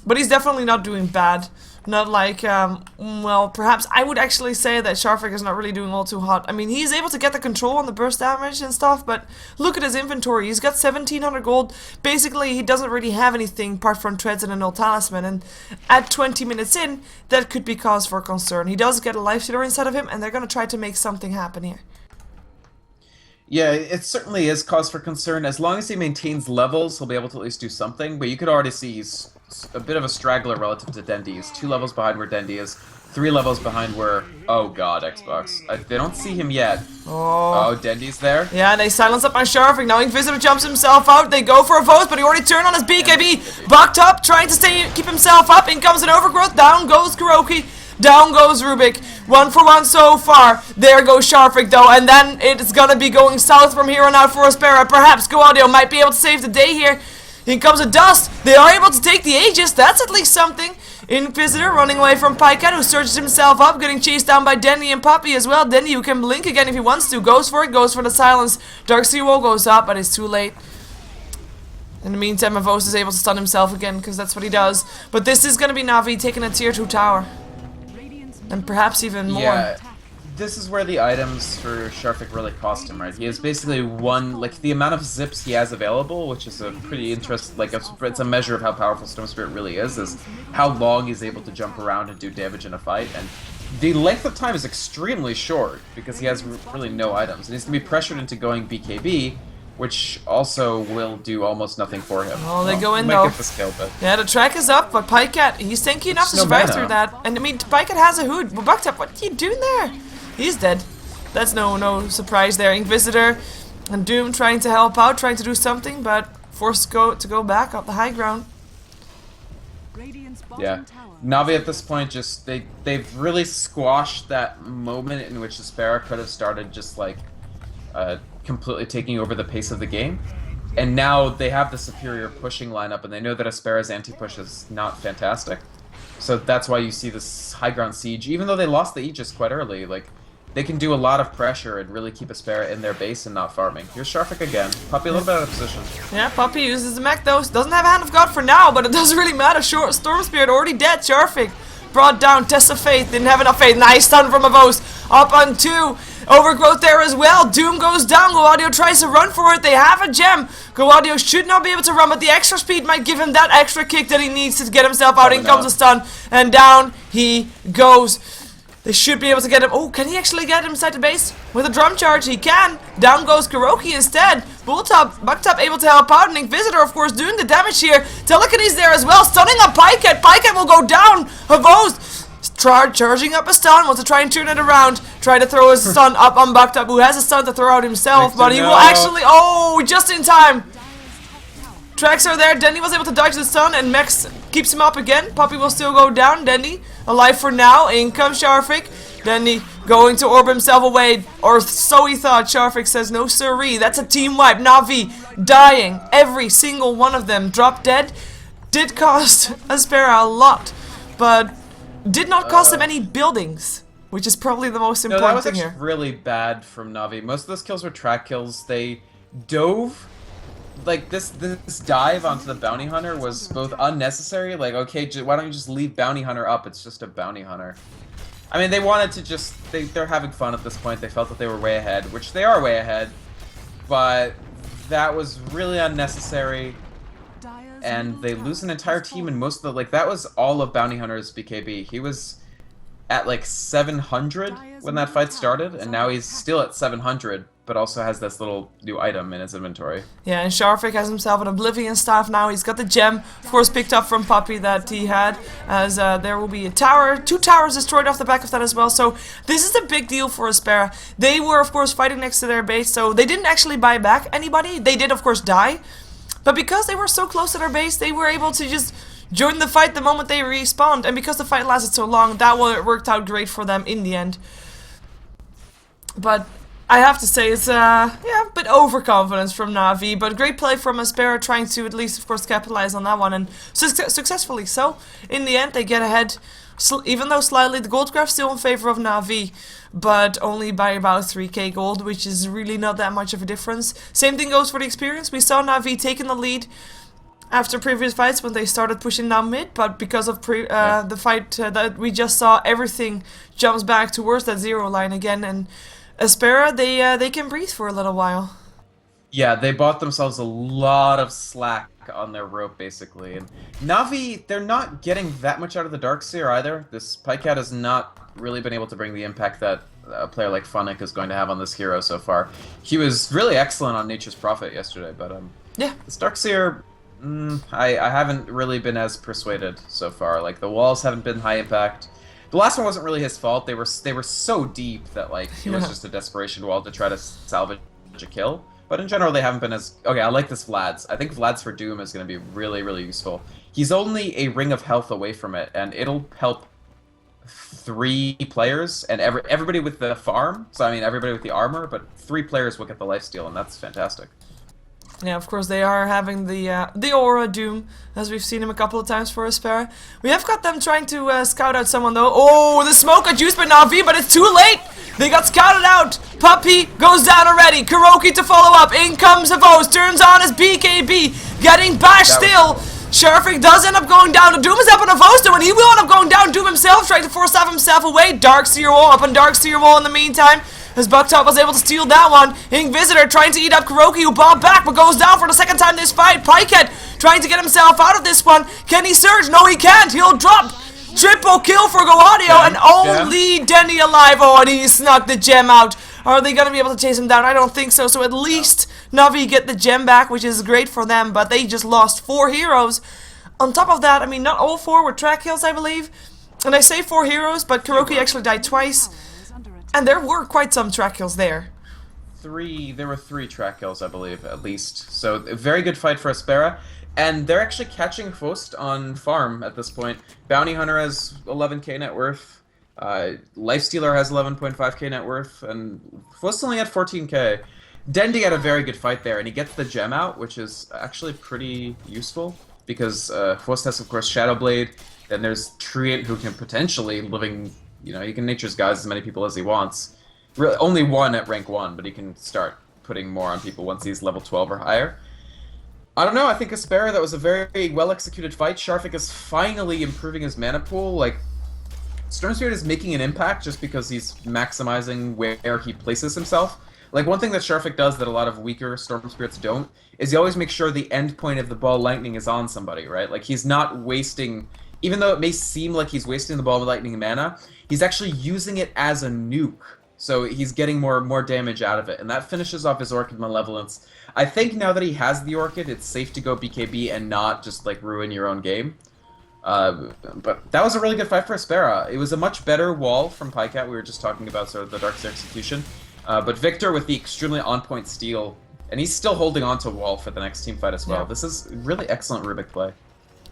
But he's definitely not doing bad. Not like, well, perhaps I would actually say that Sharfik is not really doing all too hot. I mean, he's able to get the control on the burst damage and stuff, but look at his inventory. He's got 1700 gold. Basically, he doesn't really have anything apart from treads and a null talisman, and at 20 minutes in, that could be cause for concern. He does get a life stealer inside of him, and they're going to try to make something happen here. Yeah, it certainly is cause for concern. As long as he maintains levels, he'll be able to at least do something, but you could already see he's a bit of a straggler relative to Dendi. He's 2 levels behind where Dendi is, 3 levels behind where... Oh god, Xbox. They don't see him yet. Oh, Dendi's there? Yeah, they silence up my Sharfik. Now Inquisitor jumps himself out. They go for a vote, but he already turned on his BKB. Bucked up, trying to keep himself up. In comes an Overgrowth. Down goes Kuroki. Down goes Rubik. 1 for 1 so far. There goes Sharfik though, and then it's gonna be going south from here on out for Aspera. Perhaps Go Audio might be able to save the day here. In comes a Dust. They are able to take the Aegis. That's at least something. Inquisitor running away from Pikehead, who searches himself up, getting chased down by Dendi and Poppy as well. Dendi, who can blink again if he wants to, goes for it, goes for the silence. Darkseer Wall goes up, but it's too late. In the meantime, Avos is able to stun himself again, because that's what he does. But this is going to be Na'Vi taking a tier 2 tower. And perhaps even more. Yeah, this is where the items for Sharfik really cost him, right? He has basically the amount of zips he has available, which is a pretty interesting, it's a measure of how powerful Stone Spirit really is how long he's able to jump around and do damage in a fight, and the length of time is extremely short, because he has really no items, and he's going to be pressured into going BKB, which also will do almost nothing for him. Oh, they go in though. Get the skill, but yeah, the track is up, but Pikehead, he's tanky enough to survive through that. And I mean, Pikehead has a hood. But Bucked Up, what are you doing there? He's dead. That's no surprise there. Inquisitor and Doom trying to help out, trying to do something, but forced to go back up the high ground. Yeah, Na'Vi at this point just they've really squashed that moment in which Aspera could have started just like completely taking over the pace of the game, and now they have the superior pushing lineup, and they know that Aspera's anti-push is not fantastic. So that's why you see this high ground siege, even though they lost the Aegis quite early. Like, they can do a lot of pressure and really keep Aspera in their base and not farming. Here's Sharfik again. Poppy a little bit out of position. Yeah, Poppy uses the mech though. Doesn't have a Hand of God for now, but it doesn't really matter. Storm Spirit already dead. Sharfik brought down. Test of Faith. Didn't have enough faith. Nice stun from Avos. Up on 2. Overgrowth there as well. Doom goes down. Go Audio tries to run for it. They have a gem. Go Audio should not be able to run, but the extra speed might give him that extra kick that he needs to get himself out. In comes a stun, and down he goes. They should be able to get him. Oh, can he actually get him inside the base? With a drum charge, he can. Down goes Kuroki instead. Bucked Up able to help out. And Inquisitor, of course, doing the damage here. Telekinesis there as well. Stunning on Pikehead. Pikehead will go down. Havos charging up a stun, wants to try and turn it around, try to throw his stun up on Baktab, who has a stun to throw out himself, but he will actually, oh, just in time. Tracks are there, Dendy was able to dodge the stun, and Max keeps him up again. Puppy will still go down, Dendy alive for now, in comes Sharfik. Dendy going to orb himself away, or so he thought. Sharfik says no siree, that's a team wipe. Na'Vi dying, every single one of them drop dead. Did cost Aspera a lot, but did not cost him any buildings, which is probably the most important thing here. That was really bad from Na'Vi. Most of those kills were track kills. They dove. Like, this dive onto the Bounty Hunter was both unnecessary, like, okay, why don't you just leave Bounty Hunter up? It's just a Bounty Hunter. I mean, they wanted to just, they're having fun at this point. They felt that they were way ahead, which they are way ahead, but that was really unnecessary, and they lose an entire team, and most of the, like, that was all of Bounty Hunter's BKB. He was at, like, 700 when that fight started, and now he's still at 700, but also has this little new item in his inventory. Yeah, and Sharfik has himself an Oblivion Staff now. He's got the gem, of course, picked up from Puppy that he had, as there will be a tower, 2 towers destroyed off the back of that as well. So this is a big deal for Aspera. They were, of course, fighting next to their base, so they didn't actually buy back anybody. They did, of course, die, but because they were so close to their base, they were able to just join the fight the moment they respawned, and because the fight lasted so long, that worked out great for them in the end. But I have to say, it's yeah, a bit overconfidence from Na'Vi, but great play from Aspera, trying to at least, of course, capitalize on that one, and successfully so. In the end, they get ahead, even though slightly. The gold graph still in favor of Na'Vi, but only by about 3k gold, which is really not that much of a difference. Same thing goes for the experience. We saw Na'Vi taking the lead after previous fights when they started pushing down mid, but because of the fight that we just saw, everything jumps back towards that 0 line again, and Aspera, they can breathe for a little while. Yeah, they bought themselves a lot of slack on their rope, basically. And Na'Vi, they're not getting that much out of the Darkseer either. This Pikecat has not really been able to bring the impact that a player like Funnick is going to have on this hero so far. He was really excellent on Nature's Prophet yesterday, but yeah, this Darkseer, I haven't really been as persuaded so far. Like, the walls haven't been high impact. The last one wasn't really his fault. They were so deep that, like, it was just a desperation wall to try to salvage a kill. But in general, they haven't been as... Okay, I like this Vlad's. I think Vlad's for Doom is going to be really, really useful. He's only a ring of health away from it, and it'll help 3 players, and everybody with the farm. So, I mean, everybody with the armor, but 3 players will get the lifesteal, and that's fantastic. Yeah, of course, they are having the Aura Doom, as we've seen him a couple of times for Aspera. We have got them trying to scout out someone, though. Oh, the smoke got used by Na'Vi, but it's too late! They got scouted out! Puppy goes down already. Kuroki to follow up. In comes Havos, turns on his BKB, getting bashed still. Sharfik does end up going down. The Doom is up on Havos, and he will end up going down. Doom himself trying to force himself away. Darkseer wall up on Darkseer wall in the meantime, as Bucktop was able to steal that one. Inquisitor trying to eat up Kuroki, who bobbed back but goes down for the second time this fight. Pikecat trying to get himself out of this one. Can he surge? No, he can't. He'll drop. Triple kill for Goadio, and only Denny alive. Oh, and he snuck the gem out. Are they going to be able to chase him down? I don't think so. So at least Na'Vi get the gem back, which is great for them, but they just lost 4 heroes. On top of that, I mean, not all 4 were track kills, I believe. And I say 4 heroes, but Kuroki actually died twice. And there were quite some track kills there. There were 3 track kills, I believe, at least. So, a very good fight for Aspera. And they're actually catching Fost on farm at this point. Bounty Hunter has 11k net worth. Lifestealer has 11.5k net worth. And Fost only had 14k. Dendi had a very good fight there, and he gets the gem out, which is actually pretty useful. Because Fost has, of course, Shadow Blade. Then there's Treant, who can potentially you know, he can Nature's Guise as many people as he wants. Really, only 1 at rank 1, but he can start putting more on people once he's level 12 or higher. I don't know, I think Aspera, that was a very well-executed fight. Sharfik is finally improving his mana pool. Like, Storm Spirit is making an impact just because he's maximizing where he places himself. Like, one thing that Sharfik does that a lot of weaker Storm Spirits don't, is he always makes sure the end point of the ball lightning is on somebody, right? Like, he's not wasting... Even though it may seem like he's wasting the ball with lightning mana, he's actually using it as a nuke. So he's getting more damage out of it, and that finishes off his Orchid Malevolence. I think now that he has the Orchid, it's safe to go BKB and not just, like, ruin your own game. But that was a really good fight for Aspera. It was a much better wall from Pycat. We were just talking about sort of the Darkseid execution. But Victor with the extremely on-point steal, and he's still holding on to wall for the next team fight as well. Yeah. This is really excellent Rubik play.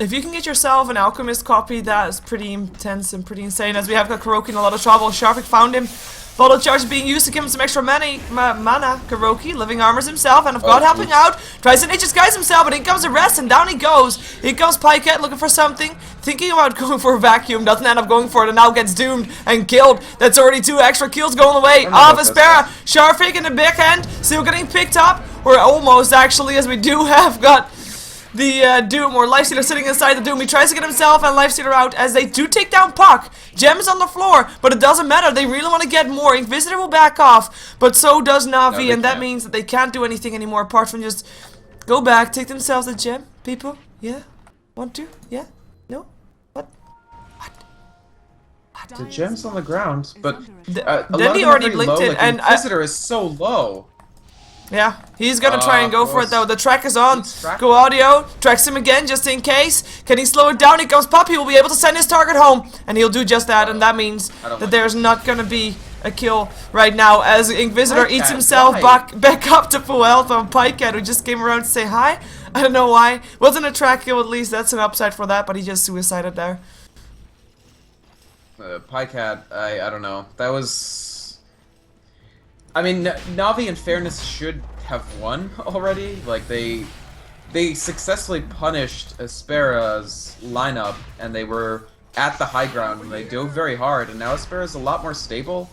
If you can get yourself an Alchemist copy, that is pretty intense and pretty insane, as we have got Kuroki in a lot of trouble. Sharvik found him. Bottle charge being used to give him some extra mana. Kuroki, living armors himself, and of God helping out. Tries to disguise himself, but in comes the rest, and down he goes. Here comes Pycat looking for something. Thinking about going for a vacuum, doesn't end up going for it, and now gets doomed and killed. That's already 2 extra kills going away. Off Aspera. Sharvik in the backhand, still getting picked up. We're almost, actually, as we do have got the Doom, or Lifestealer sitting inside the Doom. He tries to get himself and Lifestealer out as they do take down Puck. Gems on the floor, but it doesn't matter. They really want to get more. Inquisitor will back off, but so does Navi, and that means that they can't do anything anymore apart from just go back, take themselves a gem. People? Yeah? Want to? Yeah? No? What? The gem's on the ground, but then he already blinked it, like, and Inquisitor is so low. Yeah, he's gonna try and go for it though. The track is on. Go audio. Tracks him again just in case. Can he slow it down? Here comes Puppy. He will be able to send his target home. And he'll do just that. And that means that there's not gonna be a kill right now as Inquisitor eats himself back up to full health on Pycat, who just came around to say hi. I don't know why. Wasn't a track kill, at least. That's an upside for that, but he just suicided there. Pycat, I don't know. That was... I mean, Navi, in fairness, should have won already. Like, they successfully punished Aspera's lineup, and they were at the high ground, and they dove very hard, and now Aspera's a lot more stable.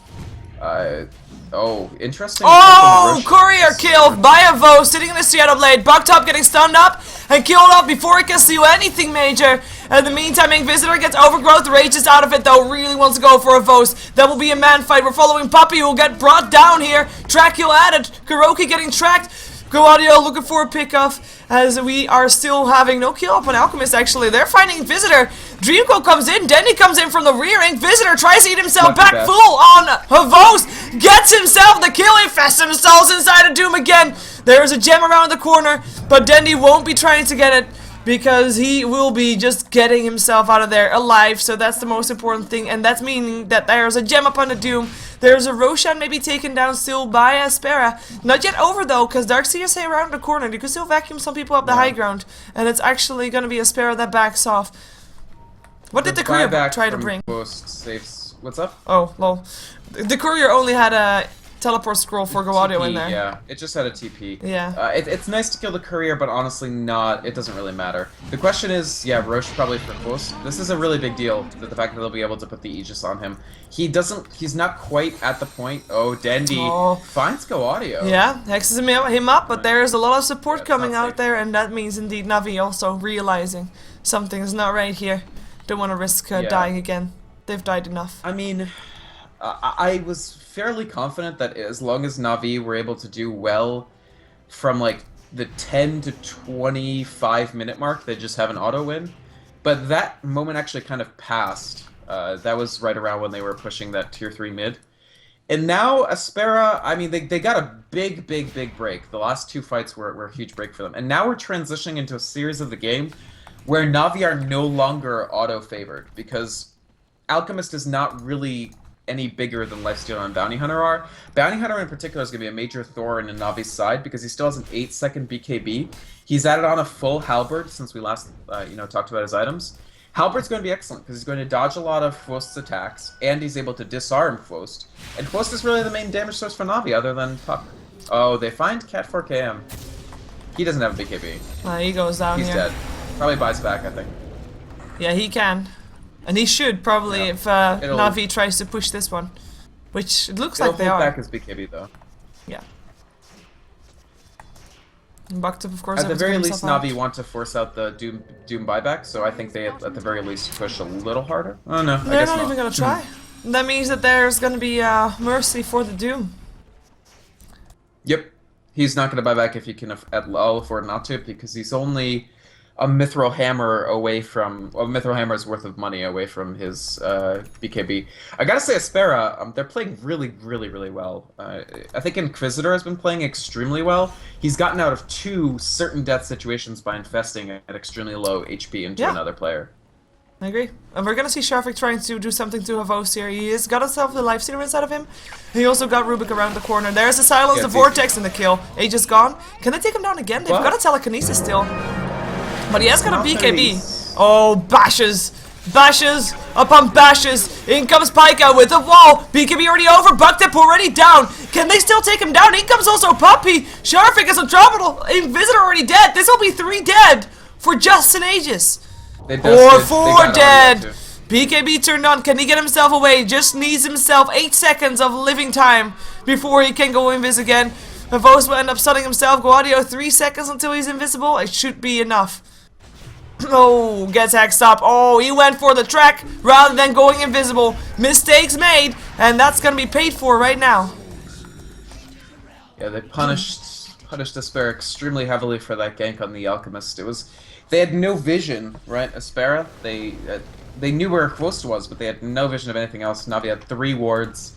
Oh, interesting. Oh, Courier killed by a Vo sitting in the Shadow Blade. Bucktop getting stunned up and killed off before he can see anything major. In the meantime, Inquisitor gets Overgrowth, rages out of it though, really wants to go for a Vos. That will be a man fight. We're following Puppy, who will get brought down here. Track kill added. Kuroki getting tracked. Go audio looking for a pickoff as we are still having no kill up on Alchemist. Actually, they're finding Inquisitor. Dreamco comes in, Denny comes in from the rear. Inquisitor tries to eat himself back full on Havos, gets himself the kill. He fests himself inside of Doom again. There's a gem around the corner, but Denny won't be trying to get it because he will be just getting himself out of there alive. So that's the most important thing, and that's meaning that there's a gem up on the Doom. There's a Roshan maybe taken down still by Aspera. Not yet over though, because Darkseid is around the corner. You can still vacuum some people up the high ground, and it's actually going to be Aspera that backs off. What did the courier try to bring? Saves. What's up? Oh, lol. The courier only had a teleport scroll for Go Audio in there. Yeah, it just had a TP. Yeah. It's nice to kill the courier, but honestly not. It doesn't really matter. The question is, yeah, Roche probably for Ghost. This is a really big deal, the fact that they'll be able to put the Aegis on him. He's not quite at the point. Oh, Dendy finds Go Audio. Yeah, hexes him up, but there's a lot of support coming out there, and that means indeed Navi also realizing something is not right here. Don't want to risk dying again. They've died enough. I mean, I was fairly confident that as long as Navi were able to do well from like the 10 to 25 minute mark, they'd just have an auto win. But that moment actually kind of passed. That was right around when they were pushing that tier 3 mid. And now Aspera, I mean, they got a big break. The last 2 fights were a huge break for them. And now we're transitioning into a series of the game where Navi are no longer auto-favored, because Alchemist is not really any bigger than Lifestealer and Bounty Hunter are. Bounty Hunter in particular is going to be a major thorn in Navi's side because he still has an 8-second BKB. He's added on a full Halberd since we last talked about his items. Halberd's going to be excellent because he's going to dodge a lot of Fwost's attacks, and he's able to disarm Fwost. And Fwost is really the main damage source for Navi other than Puck. Oh, they find Cat 4KM. He doesn't have a BKB. He goes down He's dead. Probably buys back, I think. Yeah, he can. And he should probably if Navi tries to push this one. Which it looks like they are. Back his BKB though. Yeah. And Bucked up, of course. At the very least, Navi want to force out the Doom buyback, so I think they at the very least push a little harder. Oh no, I guess not. They're not even gonna try. That means that there's gonna be mercy for the Doom. Yep. He's not gonna buy back if he can at all afford not to, because he's only a Mithril Hammer away from... a Mithril Hammer's worth of money away from his BKB. I gotta say, Aspera, they're playing really well. I think Inquisitor has been playing extremely well. He's gotten out of 2 certain death situations by infesting at extremely low HP into another player. I agree. And we're gonna see Sharvik trying to do something to Havos here. He has got himself the lifestealer inside of him. He also got Rubik around the corner. There's the silence, the vortex, and the kill. Age is gone. Can they take him down again? They've got a telekinesis still. But he has got a BKB. Oh, bashes. Bashes upon bashes. In comes Pika with a wall. BKB already over. Bucktip already down. Can they still take him down? In comes also Puppy. Sharvik is a trouble. Invisitor already dead. This will be 3 dead for just an Aegis. Or 4 dead. BKB turned on. Can he get himself away? Just needs himself 8 seconds of living time before he can go invis again. Havos will end up stunning himself. Guadio 3 seconds until he's invisible. It should be enough. Oh, gets hexed up. Oh, he went for the track rather than going invisible. Mistakes made, and that's gonna be paid for right now. Yeah, they punished Aspera extremely heavily for that gank on the Alchemist. They had no vision, right? Aspera, they knew where Quost was, but they had no vision of anything else. Navi had 3 wards,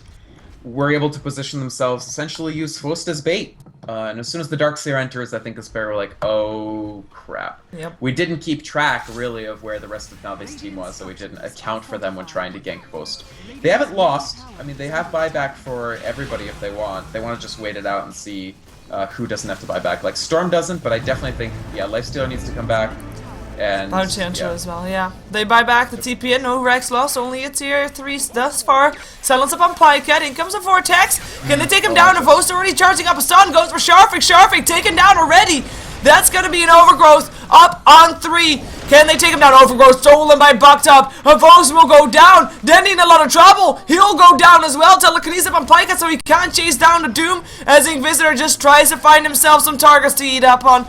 were able to position themselves, essentially use Quost as bait. And as soon as the Darkseer enters, I think Aspera were like, oh crap. Yep. We didn't keep track, really, of where the rest of Navi's team was, so we didn't account for them when trying to gank Quost. They haven't lost. I mean, they have buyback for everybody if they want. They want to just wait it out and see who doesn't have to buy back. Like, Storm doesn't, but I definitely think, yeah, Lifestealer needs to come back. And Bounty as well, yeah. They buy back the TP and no Rex loss, only a tier 3 thus far. Silence up on Pycat, in comes a Vortex. Can they take him down? Avos already charging up a stun, goes for Sharvik. Sharvik taken down already. That's gonna be an Overgrowth up on 3. Can they take him down? Overgrowth stolen by Bucktop. Avos will go down. Denny in a lot of trouble. He'll go down as well. Telekinesis up on Pycat so he can't chase down the Doom as Inquisitor just tries to find himself some targets to eat up on.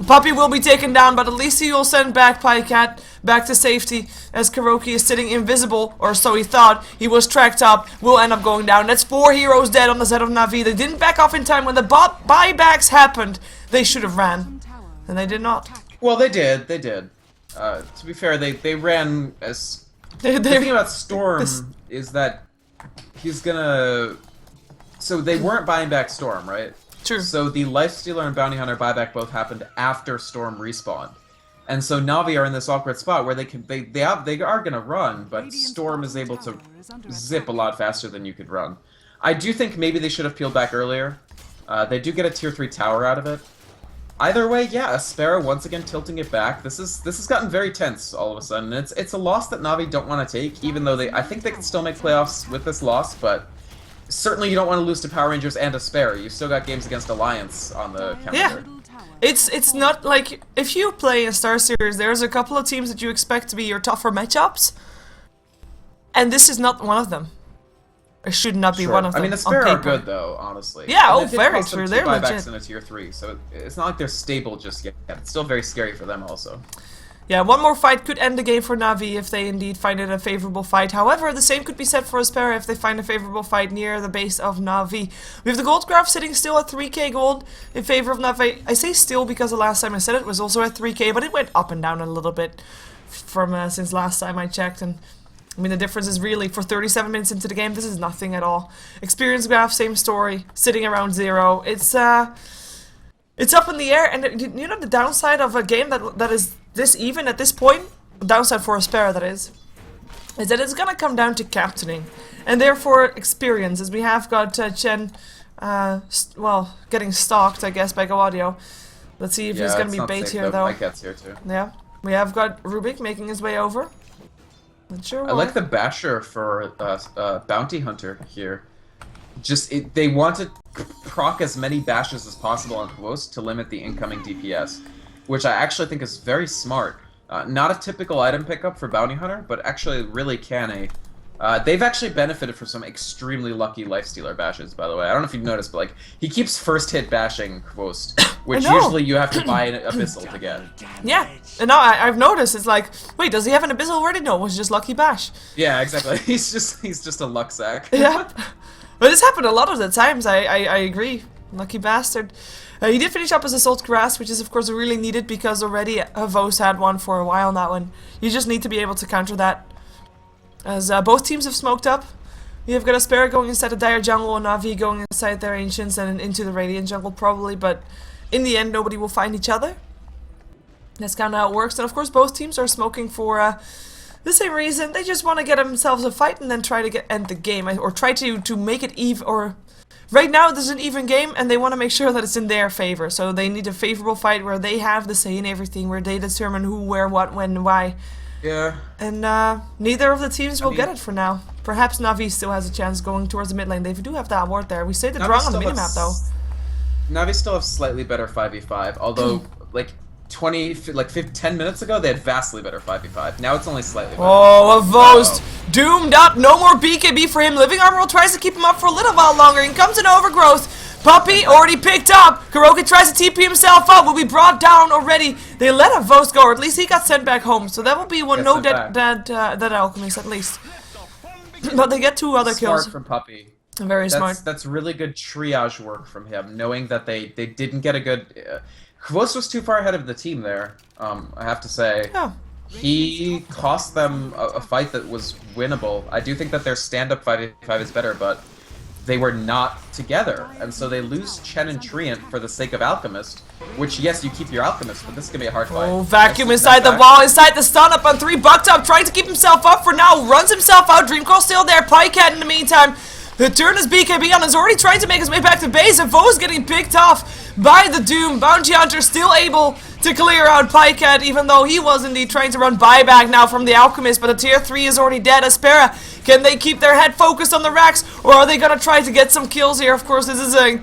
Puppy will be taken down, but at least he will send back Pycat back to safety as Kuroki is sitting invisible, or so he thought. He was tracked up, will end up going down. That's 4 heroes dead on the side of Na'Vi. They didn't back off in time when the buybacks happened. They should have ran, and they did not. Well, they did. To be fair, they ran as... The thing about Storm is that he's gonna... So they weren't buying back Storm, right? True. So the Lifestealer and Bounty Hunter buyback both happened after Storm respawned. And so Na'Vi are in this awkward spot where they are gonna run, but Storm is able to zip a lot faster than you could run. I do think maybe they should have peeled back earlier. They do get a tier 3 tower out of it. Either way, yeah, Aspera once again tilting it back. This has gotten very tense all of a sudden. It's a loss that Na'Vi don't want to take, even though I think they can still make playoffs with this loss, but certainly you don't want to lose to Power Rangers and Aspera. You've still got games against Alliance on the calendar. Yeah. It's not like, if you play in Star Series, there's a couple of teams that you expect to be your tougher matchups, and this is not one of them. It should not be one of them. I mean, Aspera are good though, honestly. Yeah, and very true. They're legit. Buybacks in a tier 3, so it's not like they're stable just yet. It's still very scary for them also. Yeah, one more fight could end the game for Na'Vi if they indeed find it a favorable fight. However, the same could be said for Aspera if they find a favorable fight near the base of Na'Vi. We have the gold graph sitting still at 3k gold in favor of Na'Vi. I say still because the last time I said it was also at 3k, but it went up and down a little bit from since last time I checked. And I mean, the difference is really, for 37 minutes into the game, this is nothing at all. Experience graph, same story, sitting around 0. It's up in the air, and you know the downside of a game that is this even at this point, downside for Aspera that is that it's gonna come down to captaining, and therefore experience, as we have got Chen, well, getting stalked, I guess, by GoAudio. Let's see if there's gonna be bait here, though. Mike gets here too. Yeah, we have got Rubik making his way over. Not sure why. I like the basher for Bounty Hunter here. They want to proc as many bashes as possible on Quost to limit the incoming DPS, which I actually think is very smart. Not a typical item pickup for Bounty Hunter, but actually really can they've actually benefited from some extremely lucky Lifestealer bashes, by the way. I don't know if you've noticed, but like, he keeps first hit bashing Quost, which usually you have to buy an Abyssal to get. Yeah, and now I've noticed, it's like, wait, does he have an Abyssal already? No, it was just lucky bash. Yeah, exactly. He's just a luck sack. Yeah. But it's happened a lot of the times, I agree. Lucky bastard. He did finish up his Assault Grass, which is of course really needed because already Havos had one for a while now, and you just need to be able to counter that. As both teams have smoked up. You've got Aspera going inside the Dire Jungle and Na'Vi going inside their Ancients and into the Radiant Jungle probably, but in the end nobody will find each other. That's kind of how it works, and of course both teams are smoking for The same reason, they just want to get themselves a fight and then try to end the game, or try to make it even, or... Right now there's an even game and they want to make sure that it's in their favor, so they need a favorable fight where they have the say in everything, where they determine who, where, what, when, why. Yeah. And neither of the teams will get it for now. Perhaps Na'Vi still has a chance going towards the mid lane. They do have that ward there. We say the wrong on the minimap though. Na'Vi still have slightly better 5v5, although like 10 minutes ago they had vastly better 5v5. Now it's only slightly better. Oh, a Vost doomed up. No more BKB for him. Living Armor tries to keep him up for a little while longer. In comes an Overgrowth. Puppey already picked up. Kuroki tries to TP himself up. Will be brought down already. They let a Vost go, or at least he got sent back home. So that will be one dead Alchemist at least. But they get 2 other kills. Smart from Puppey. Very smart. That's really good triage work from him, knowing that they didn't get a good... Kvos was too far ahead of the team there, I have to say. Oh. He cost them a fight that was winnable. I do think that their stand-up 5v5 is better, but they were not together. And so they lose Chen and Treant for the sake of Alchemist, which, yes, you keep your Alchemist, but this is going to be a hard fight. Oh, vacuum inside the wall, inside the stun up on 3. Bucked up, trying to keep himself up for now. Runs himself out. Dreamcall still there. Pycat in the meantime. The turn is BKB on, is already trying to make his way back to base, and Vo's getting picked off by the Doom. Bounty Hunter still able to clear out Pycat, even though he was indeed trying to run buyback now from the Alchemist, but the tier 3 is already dead. Aspera, can they keep their head focused on the racks, or are they gonna try to get some kills here? Of course, this is a,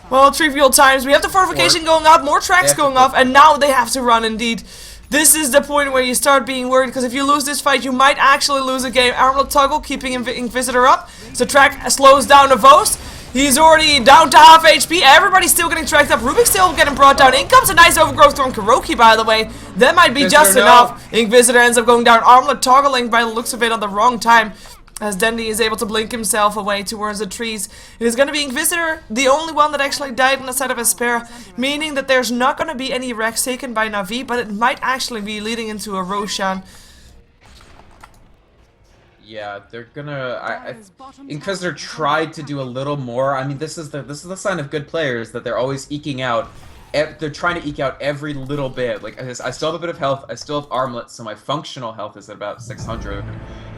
well, trivial times. We have the fortification going up, more tracks going off, and now they have to run indeed. This is the point where you start being worried, because if you lose this fight, you might actually lose a game. Armlet Toggle keeping Inquisitor up. So track slows down to Vost. He's already down to half HP. Everybody's still getting tracked up. Rubik's still getting brought down. In comes a nice Overgrowth from Kuroki, by the way. That might be just enough. Inquisitor ends up going down. Armlet toggling by the looks of it on the wrong time, as Dendy is able to blink himself away towards the trees. It is going to be Inquisitor, the only one that actually died on the side of Aspera, meaning that there's not going to be any wrecks taken by Na'Vi, but it might actually be leading into a Roshan. Yeah, they're gonna. Inquisitor tried to do a little more. I mean, this is the sign of good players, that they're always eking out. They're trying to eke out every little bit. Like, I still have a bit of health. I still have armlet, so my functional health is at about 600.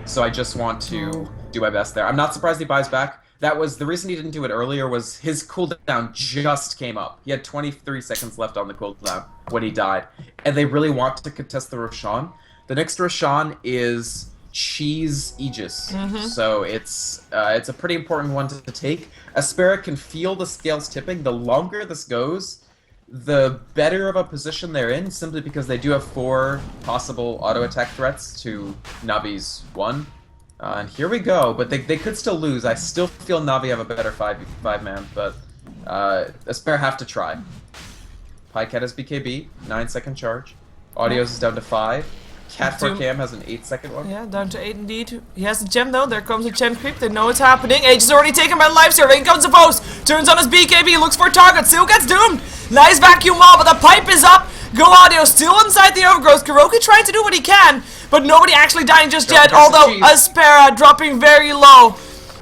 So I just want to do my best there. I'm not surprised he buys back. That was the reason he didn't do it earlier, was his cooldown just came up. He had 23 seconds left on the cooldown when he died. And they really want to contest the Roshan. The next Roshan is Cheese Aegis. So it's a pretty important one to take. Aspera can feel the scales tipping. The longer this goes, the better of a position they're in, simply because they do have 4 possible auto-attack threats to Navi's 1. And here we go, but they could still lose. I still feel Na'Vi have a better 5-man, but Aspera have to try. Pycat has BKB, 9-second charge. Audios is down to 5. Cat for Cam has an 8-second one. Yeah, down to 8 indeed. He has the gem though. There comes a gem creep. They know it's happening. Age is already taken by the life server. In comes the Vost. Turns on his BKB. Looks for a target. Still gets doomed. Nice vacuum wall, but the pipe is up. Go Audio still inside the Overgrowth. Kuroki trying to do what he can, but nobody actually dying just yet. Although Aspera dropping very low.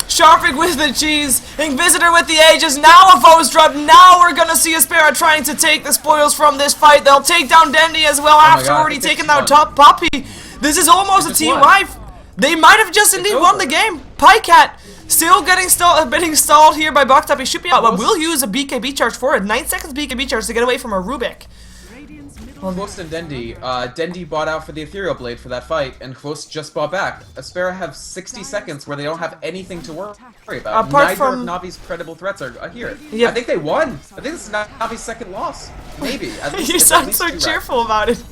Sharpik with the cheese. Inquisitor with the Aegis. Now a Vost drop. Now we're gonna see Aspera trying to take the spoils from this fight. They'll take down Dendy as well after already taking out top Puppey. This is almost a team wipe. They might have just indeed won the game. Pycat still getting stalled here by Bucked Up. He should be out, but we'll use a BKB charge for it. 9 seconds BKB charge to get away from a Rubik. Kvos and Dendy. Dendy bought out for the Ethereal Blade for that fight, and Kvos just bought back. Aspera have 60 seconds where they don't have anything to worry about. Neither of Navi's credible threats are here. Yep. I think they won. I think this is Navi's second loss. Maybe. You sound so cheerful about it.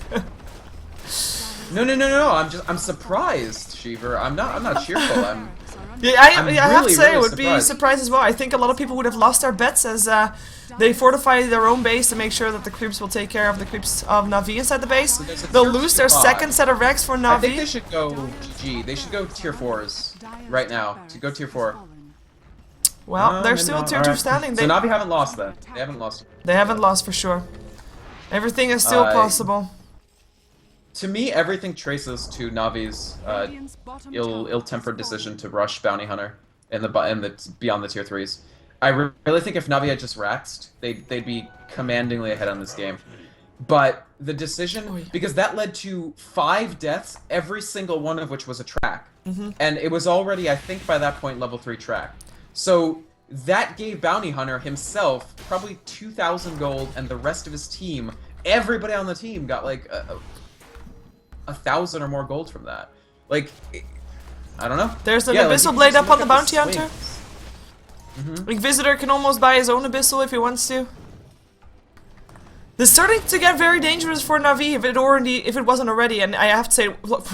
No. I'm surprised, Shiver. I'm not cheerful. I have to say, I would be surprised as well. I think a lot of people would have lost their bets as they fortify their own base to make sure that the creeps will take care of the creeps of Na'Vi inside the base. So they'll lose their second set of Rex for Na'Vi. I think they should go GG. They should go tier 4s right now. To go tier 4. Well, they're still tier 2 standing. So Na'Vi haven't lost then. They haven't lost. They haven't lost for sure. Everything is still possible. To me, everything traces to Navi's ill-tempered decision to rush Bounty Hunter in the beyond the tier 3s. I really think if Na'Vi had just Raxed, they'd be commandingly ahead on this game. But the decision, because that led to 5 deaths, every single one of which was a track. And it was already, I think by that point, level 3 track. So that gave Bounty Hunter himself probably 2,000 gold, and the rest of his team, everybody on the team got like 1,000 or more gold from that. Like, I don't know. There's an Abyssal Blade up on the Bounty Hunter. Mm-hmm. Inquisitor can almost buy his own Abyssal if he wants to. This is starting to get very dangerous for Na'Vi if it wasn't already, and I have to say, look,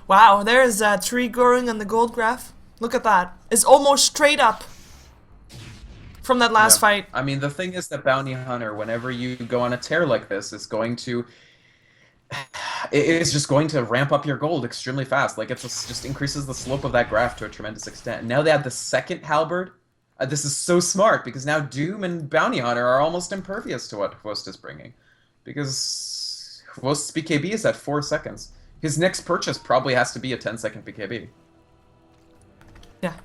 wow, there's a tree growing on the gold graph. Look at that. It's almost straight up from that last fight. I mean, the thing is that Bounty Hunter, whenever you go on a tear like this, is going to... It is just going to ramp up your gold extremely fast. Like, it just increases the slope of that graph to a tremendous extent. And now they have the second halberd. This is so smart, because now Doom and Bounty Hunter are almost impervious to what Hvost is bringing. Because Hvost's BKB is at 4 seconds. His next purchase probably has to be a 10-second BKB. Yeah.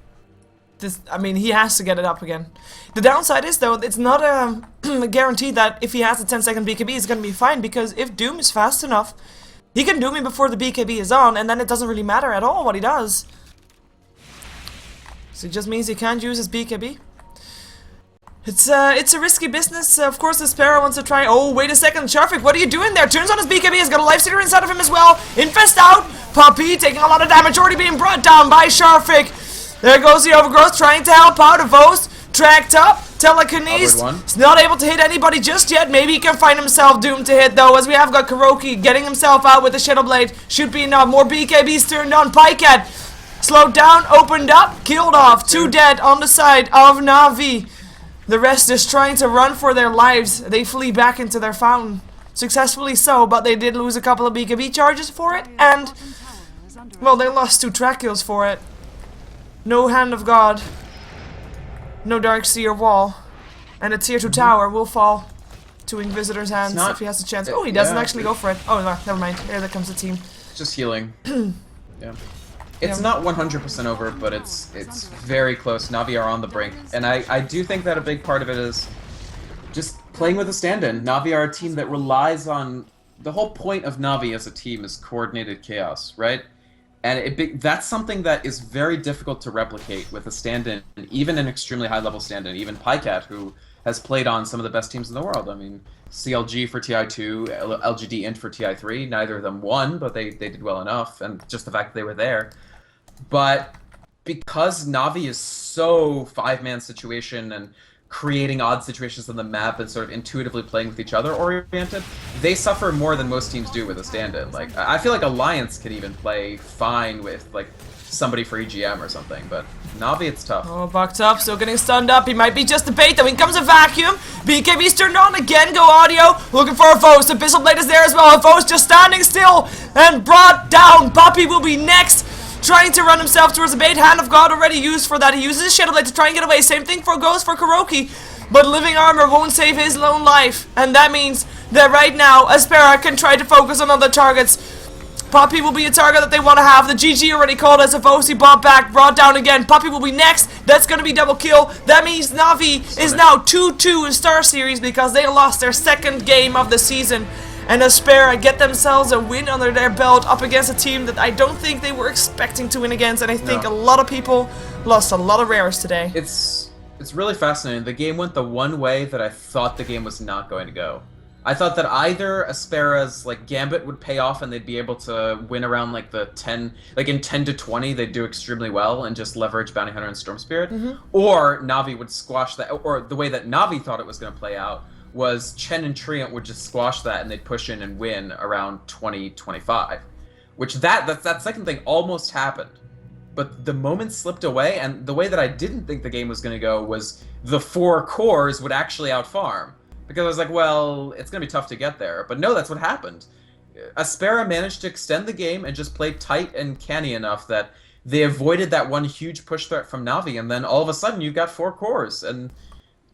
I mean, he has to get it up again. The downside is, though, it's not a guarantee that if he has a 10-second BKB, he's going to be fine, because if Doom is fast enough, he can Doom me before the BKB is on, and then it doesn't really matter at all what he does. So it just means he can't use his BKB. It's a risky business. Of course, aSpera wants to try. Oh, wait a second, Sharfik, what are you doing there? Turns on his BKB, has got a Lifestealer inside of him as well. Infest out. Puppy taking a lot of damage, already being brought down by Sharfik. There goes the Overgrowth, trying to help out. Avos tracked up. Telekinesis is not able to hit anybody just yet. Maybe he can find himself doomed to hit, though, as we have got Kuroki getting himself out with the Shadow Blade. Should be enough. More BKBs turned on. Pycat slowed down, opened up, killed off. 2 dead on the side of Na'Vi. The rest is trying to run for their lives. They flee back into their fountain. Successfully so, but they did lose a couple of BKB charges for it, and, well, they lost 2 track kills for it. No Hand of God. No Darkseer Wall. And a tier 2 tower will fall to Inquisitor's hands if he has a chance. Oh, he doesn't actually go for it. Oh, no, never mind. There comes the team. Just healing. Yeah. It's not 100% over, but it's very close. Na'Vi are on the brink. And I do think that a big part of it is just playing with a stand-in. Na'Vi are a team that relies on... The whole point of Na'Vi as a team is coordinated chaos, right? And that's something that is very difficult to replicate with a stand-in, even an extremely high-level stand-in. Even Pycat, who has played on some of the best teams in the world. I mean, CLG for TI2, LGD Int for TI3. Neither of them won, but they did well enough, and just the fact that they were there. But because Na'Vi is so 5-man situation and creating odd situations on the map and sort of intuitively playing with each other oriented, they suffer more than most teams do with a stand-in. Like, I feel like Alliance could even play fine with, like, somebody for EGM or something, but Na'Vi, it's tough. Oh, bucked up, still getting stunned up. He might be just a bait, though. In comes a vacuum. BKB's turned on again. Go audio. Looking for a Foes. The Abyssal Blade is there as well. A Foes just standing still and brought down. Puppy will be next. Trying to run himself towards the bait. Hand of God already used for that. He uses his Shadow Blade to try and get away. Same thing goes for Kuroki. But Living Armor won't save his lone life. And that means that right now, aSpera can try to focus on other targets. Puppy will be a target that they want to have. The GG already called as a Fosi bought back, brought down again. Puppy will be next. That's going to be double kill. That means Na'Vi is now 2-2 in Star Series because they lost their second game of the season. And aSpera get themselves a win under their belt up against a team that I don't think they were expecting to win against. And I think a lot of people lost a lot of rares today. It's really fascinating. The game went the one way that I thought the game was not going to go. I thought that either aSpera's like Gambit would pay off and they'd be able to win around like the 10, like in 10 to 20 they'd do extremely well and just leverage Bounty Hunter and Storm Spirit, or Na'Vi would squash that, or the way that Na'Vi thought it was going to play out was Chen and Treant would just squash that and they'd push in and win around 20-25, which that second thing almost happened. But the moment slipped away, and the way that I didn't think the game was going to go was the 4 cores would actually outfarm. Because I was like, well, it's going to be tough to get there. But no, that's what happened. aSpera managed to extend the game and just play tight and canny enough that they avoided that one huge push threat from Na'Vi, and then all of a sudden you've got 4 cores. And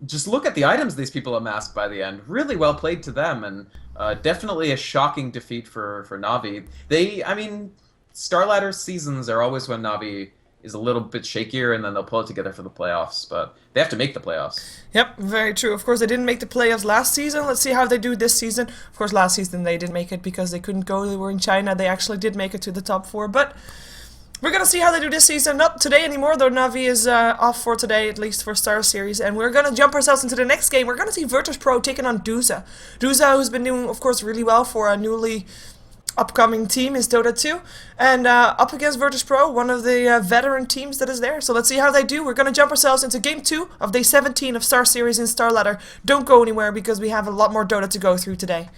just look at the items these people amassed by the end. Really well played to them, and definitely a shocking defeat for Na'Vi. I mean, Starladder seasons are always when Na'Vi is a little bit shakier, and then they'll pull it together for the playoffs. But they have to make the playoffs. Yep, very true. Of course, they didn't make the playoffs last season. Let's see how they do this season. Of course, last season they didn't make it because they couldn't go. They were in China. They actually did make it to the top 4, but we're going to see how they do this season. Not today anymore, though Navi is off for today, at least for StarSeries. And we're going to jump ourselves into the next game. We're going to see Virtus.pro taking on Duza. Duza, who's been doing, of course, really well for a newly upcoming team, is Dota 2. And up against Virtus.pro, one of the veteran teams that is there. So let's see how they do. We're going to jump ourselves into Game 2 of Day 17 of StarSeries in StarLadder. Don't go anywhere because we have a lot more Dota to go through today.